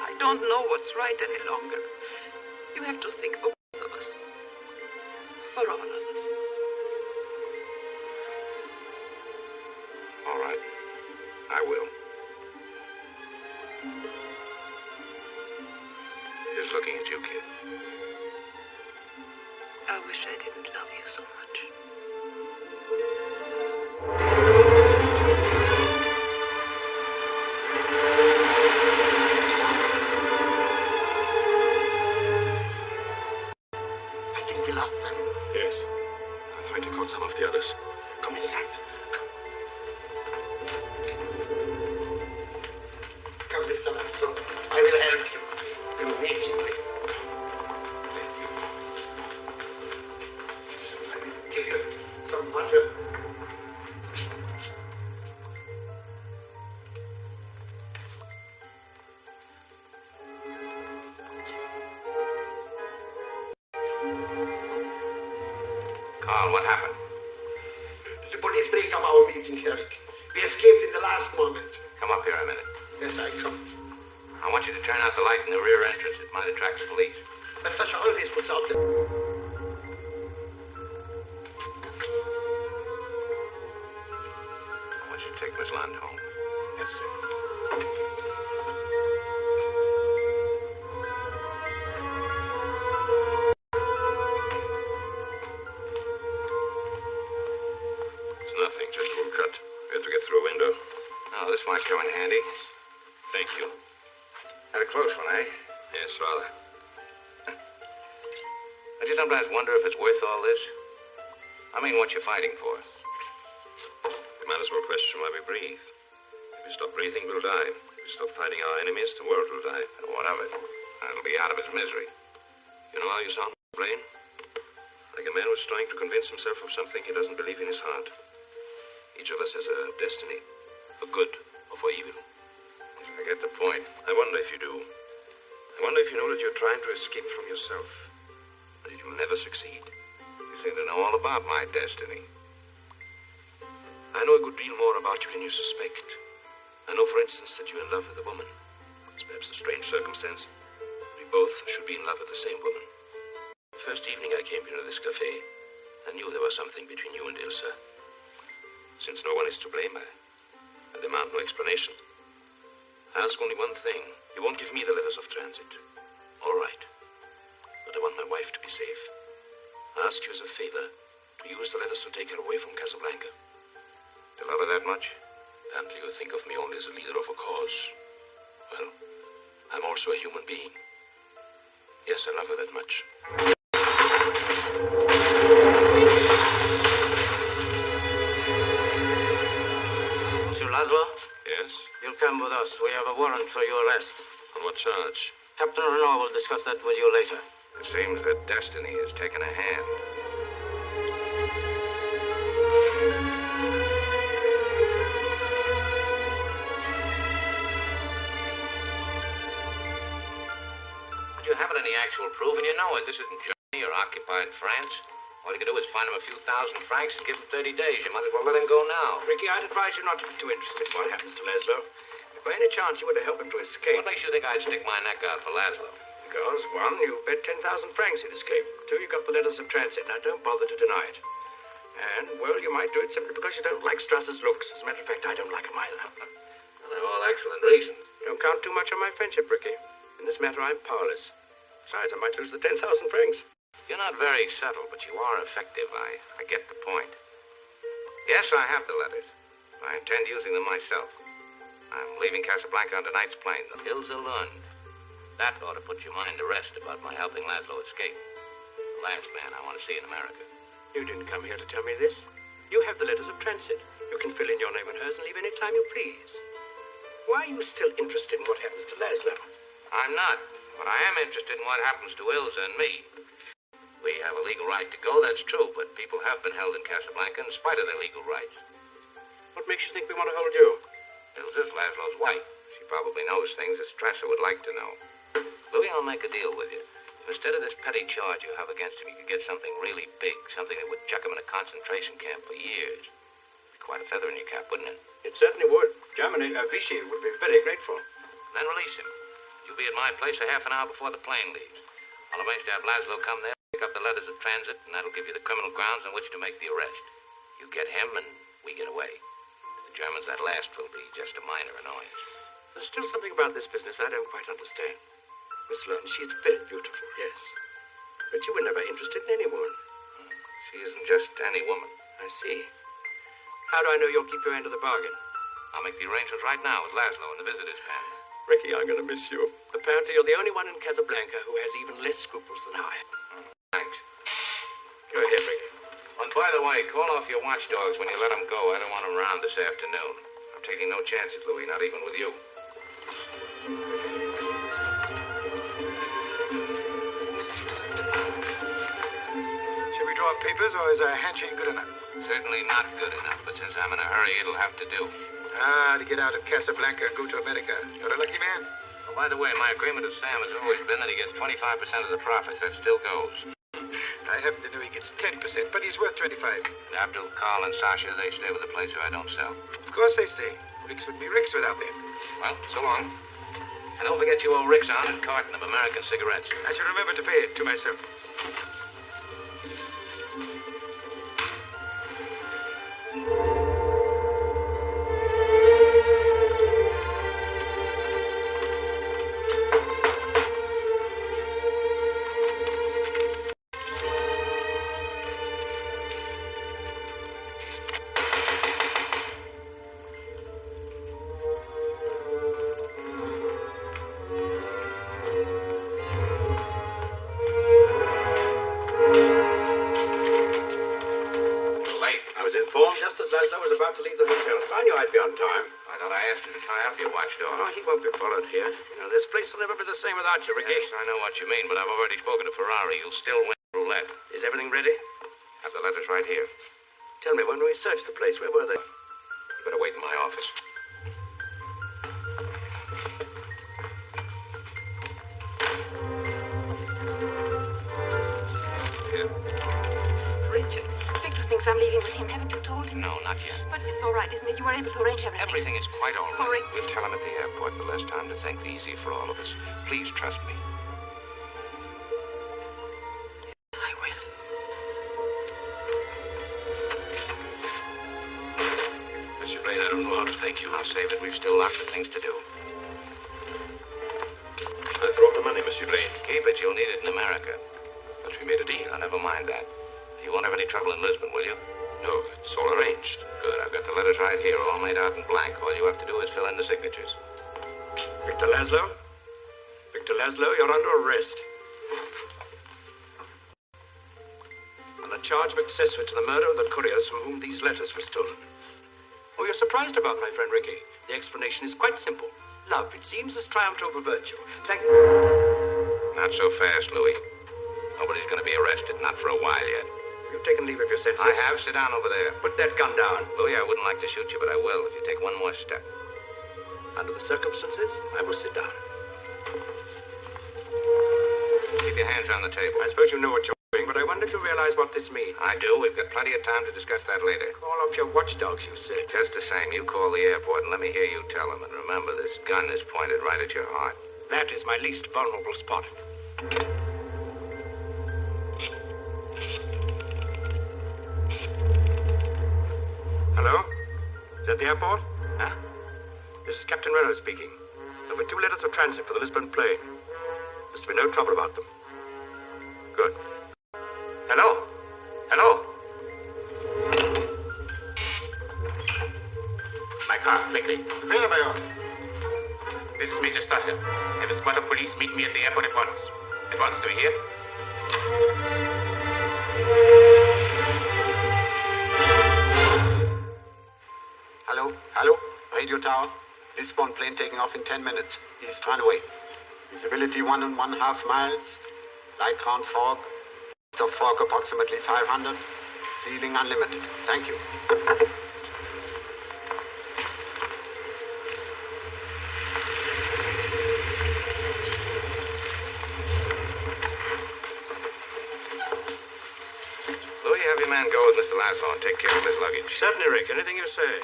I don't know what's right any longer. You have to think for both of us. wish I didn't love you so much. I think we lost them. Yes. I'm trying to call some of the others. Come inside. Come, Mr. Lancelot. I will help you immediately. I will give you some water. Carl, what happened? The police break up our meeting, Eric. We escaped in the last moment. Come up here a minute. Yes, I come. I want you to turn out the light in the rear entrance. It might attract the police. But Sasha always puts out the... I want you to take Miss Lund home. Yes, sir. It's nothing, just a little cut. We had to get through a window. Oh, this might come in handy. Thank you. Had a close one, eh? Yes, rather. Don't you sometimes wonder if it's worth all this? I mean, what you're fighting for. We might as well question why we breathe. If we stop breathing, we'll die. If we stop fighting our enemies, the world will die. And what of it? That'll be out of its misery. You know how you sound, Blaine? Like a man who's trying to convince himself of something he doesn't believe in his heart. Each of us has a destiny, for good or for evil. I get the point. I wonder if you do. I wonder if you know that you're trying to escape from yourself, and that you'll never succeed. You seem to know all about my destiny. I know a good deal more about you than you suspect. I know, for instance, that you're in love with a woman. It's perhaps a strange circumstance. We both should be in love with the same woman. The first evening I came here to this cafe, I knew there was something between you and Ilsa. Since no one is to blame, I demand no explanation. I ask only one thing. You won't give me the letters of transit. All right. But I want my wife to be safe. I ask you as a favor to use the letters to take her away from Casablanca. You love her that much? Apparently you think of me only as a leader of a cause. Well, I'm also a human being. Yes, I love her that much. Monsieur Laszlo? Yes? You'll come with us. We have a warrant for your arrest. On what charge? Captain Renault will discuss that with you later. It seems that destiny has taken a hand. But you haven't any actual proof, and you know it. This isn't Germany or occupied France. All you can do is find him a few thousand francs and give him 30 days. You might as well let him go now. Ricky, I'd advise you not to be too interested in what happens to Laszlo. If by any chance you were to help him to escape... What makes you think I'd stick my neck out for Laszlo? Because, one, you bet 10,000 francs he'd escape. Two, you got the letters of transit. Now, don't bother to deny it. And, well, you might do it simply because you don't like Strasser's looks. As a matter of fact, I don't like him either. Well, they're all excellent reasons. Don't count too much on my friendship, Ricky. In this matter, I'm powerless. Besides, I might lose the 10,000 francs. You're not very subtle, but you are effective. I get the point. Yes, I have the letters. I intend using them myself. I'm leaving Casablanca on tonight's plane. The hills are Lund. That ought to put your mind to rest about my helping Laszlo escape. The last man I want to see in America. You didn't come here to tell me this. You have the letters of transit. You can fill in your name and hers and leave any time you please. Why are you still interested in what happens to Laszlo? I'm not, but I am interested in what happens to Ilsa and me. We have a legal right to go, that's true, but people have been held in Casablanca in spite of their legal rights. What makes you think we want to hold you? Ilsa's Laszlo's wife. She probably knows things that Strasser would like to know. Louis, I'll make a deal with you. If instead of this petty charge you have against him, you could get something really big, something that would chuck him in a concentration camp for years. It'd be quite a feather in your cap, wouldn't it? It certainly would. Germany, Vichy would be very grateful. Then release him. You'll be at my place a half an hour before the plane leaves. I'll arrange to have Laszlo come there, pick up the letters of transit, and that'll give you the criminal grounds on which to make the arrest. You get him, and we get away. To the Germans, that last will be just a minor annoyance. There's still something about this business I don't quite understand. Miss Lund, she's very beautiful, yes. But you were never interested in any woman. She isn't just any woman. I see. How do I know you'll keep your end of the bargain? I'll make the arrangements right now with Laszlo in the visitor's pen. Ricky, I'm going to miss you. Apparently, you're the only one in Casablanca who has even less scruples than I. Thanks. Go ahead, Ricky. And by the way, call off your watchdogs when you let them go. I don't want them around this afternoon. I'm taking no chances, Louis, not even with you. Shall we draw up papers, or is a handshake good enough? Certainly not good enough, but since I'm in a hurry, it'll have to do. To get out of Casablanca and go to America. You're a lucky man. Oh, by the way, my agreement with Sam has always been that he gets 25% of the profits. That still goes. I happen to know he gets 10%, but he's worth 25. Abdul, Carl, and Sasha, they stay with the place where I don't sell. Of course they stay. Ricks would be Ricks without them. Well, so long. And don't forget you owe Rick's aunt a carton of American cigarettes. I shall remember to pay it to myself. Just as Laszlo was about to leave the hotel, so I knew I'd be on time. I thought I asked you to tie up your watchdog. Oh, he won't be followed here. You know, this place will never be the same without you, Ricky. Yes, I know what you mean, but I've already spoken to Ferrari. You'll still win roulette. Is everything ready? Have the letters right here. Tell me, when we searched the place, where were they? You better wait in my office. Here. Richard, Victor thinks I'm leaving with him. Haven't you told him? No, not yet. But it's all right, isn't it? You were able to arrange everything. Everything is quite all right. All right. We'll tell him at the airport. The less time to think, the easier for all of us. Please trust me. I will. Mr. Blaine, I don't know how to thank you. I'll save it. We've still lots of things to do. I brought the money, Monsieur Blaine. Keep it. You'll need it in America. But we made a deal. I'll never mind that. You won't have any trouble in Lisbon, will you? No, it's all arranged. Good. I've got the letters right here, all made out in blank. All you have to do is fill in the signatures. Victor Laszlo? Victor Laszlo, you're under arrest. On a charge of accessory to the murder of the couriers from whom these letters were stolen. Oh, you're surprised about my friend Ricky. The explanation is quite simple. Love, it seems, has triumphed over virtue. Thank you. Not so fast, Louis. Nobody's going to be arrested, not for a while yet. You've taken leave of your senses. I have. Sit down over there. Put that gun down. Louis, I wouldn't like to shoot you, but I will if you take one more step. Under the circumstances, I will sit down. Keep your hands on the table. I suppose you know what you're doing, but I wonder if you realize what this means. I do. We've got plenty of time to discuss that later. Call off your watchdogs, you said. Just the same, you call the airport and let me hear you tell them. And remember, this gun is pointed right at your heart. That is my least vulnerable spot. Hello? Is that the airport? Huh? This is Captain Reynolds speaking. There were 2 letters of transit for the Lisbon plane. There's to be no trouble about them. Good. Hello? Hello? My car, quickly. Where This is Major Stassi. Have a squad of police meet me at the airport at once. At once, do you hear? Hello? Hello? Radio tower. Lisbon plane taking off in 10 minutes. East runway. Visibility 1.5 miles. Light ground fog. Of fog approximately 500. Ceiling unlimited. Thank you. Louis, have your man go with Mr. Laszlo and take care of his luggage. Certainly, Rick. Anything you say.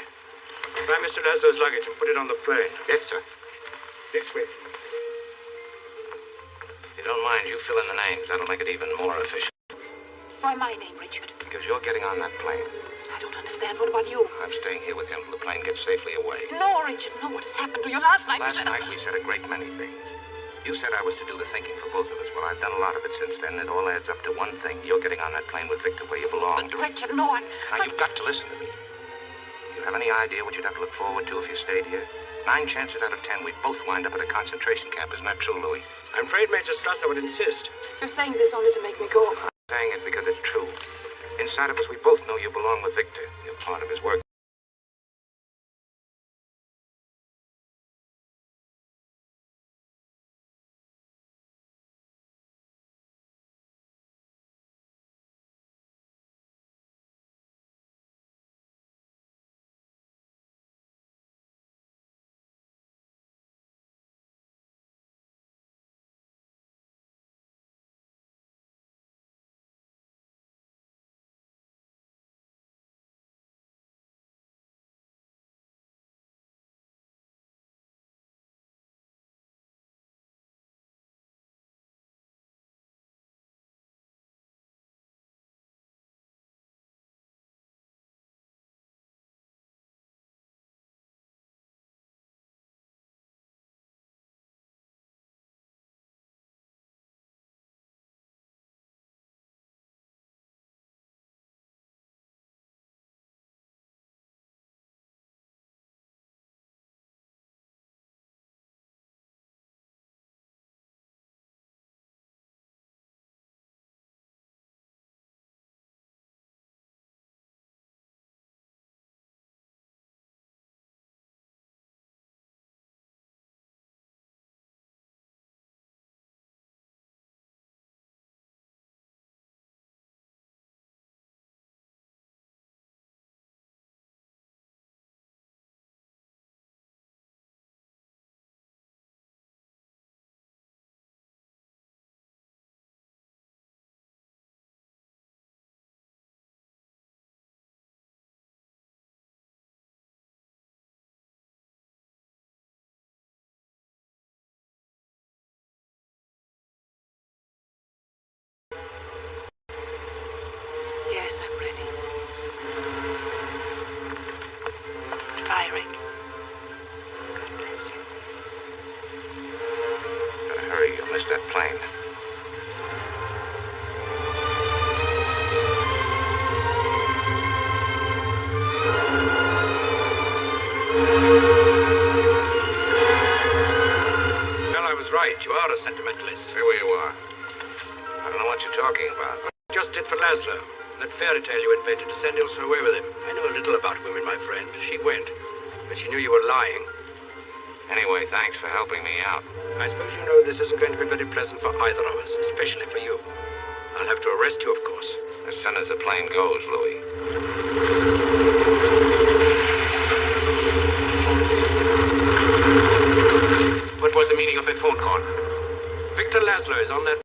Find Mr. Laszlo's luggage and put it on the plane. Yes, sir. This way. If you don't mind, you fill in the names. That'll make it even more official. Why my name, Richard? Because you're getting on that plane. I don't understand. What about you? I'm staying here with him till the plane gets safely away. No, Richard. No, what has happened to you last night? Last night we said a great many things. You said I was to do the thinking for both of us. Well, I've done a lot of it since then. It all adds up to one thing. You're getting on that plane with Victor where you belong. But, Richard, no one... Now, you've got to listen to me. You have any idea what you'd have to look forward to if you stayed here? 9 chances out of 10, we'd both wind up at a concentration camp. Isn't that true, Louis? I'm afraid Major Strasser would insist. You're saying this only to make me go. I'm saying it because it's true. Inside of us, we both know you belong with Victor. You're part of his work. Yes, I'm ready. Firing. God bless you. Better hurry, you'll miss that plane. Well, I was right. You are a sentimentalist. Stay where you are. I don't know what you're talking about. Just did for Laszlo. That fairy tale you invented to send Ilse away with him. I know a little about women, my friend. She went, but she knew you were lying. Anyway, thanks for helping me out. I suppose you know this isn't going to be very pleasant for either of us, especially for you. I'll have to arrest you, of course. As soon as the plane goes, Louis. What was the meaning of that phone call? Victor Laszlo is on that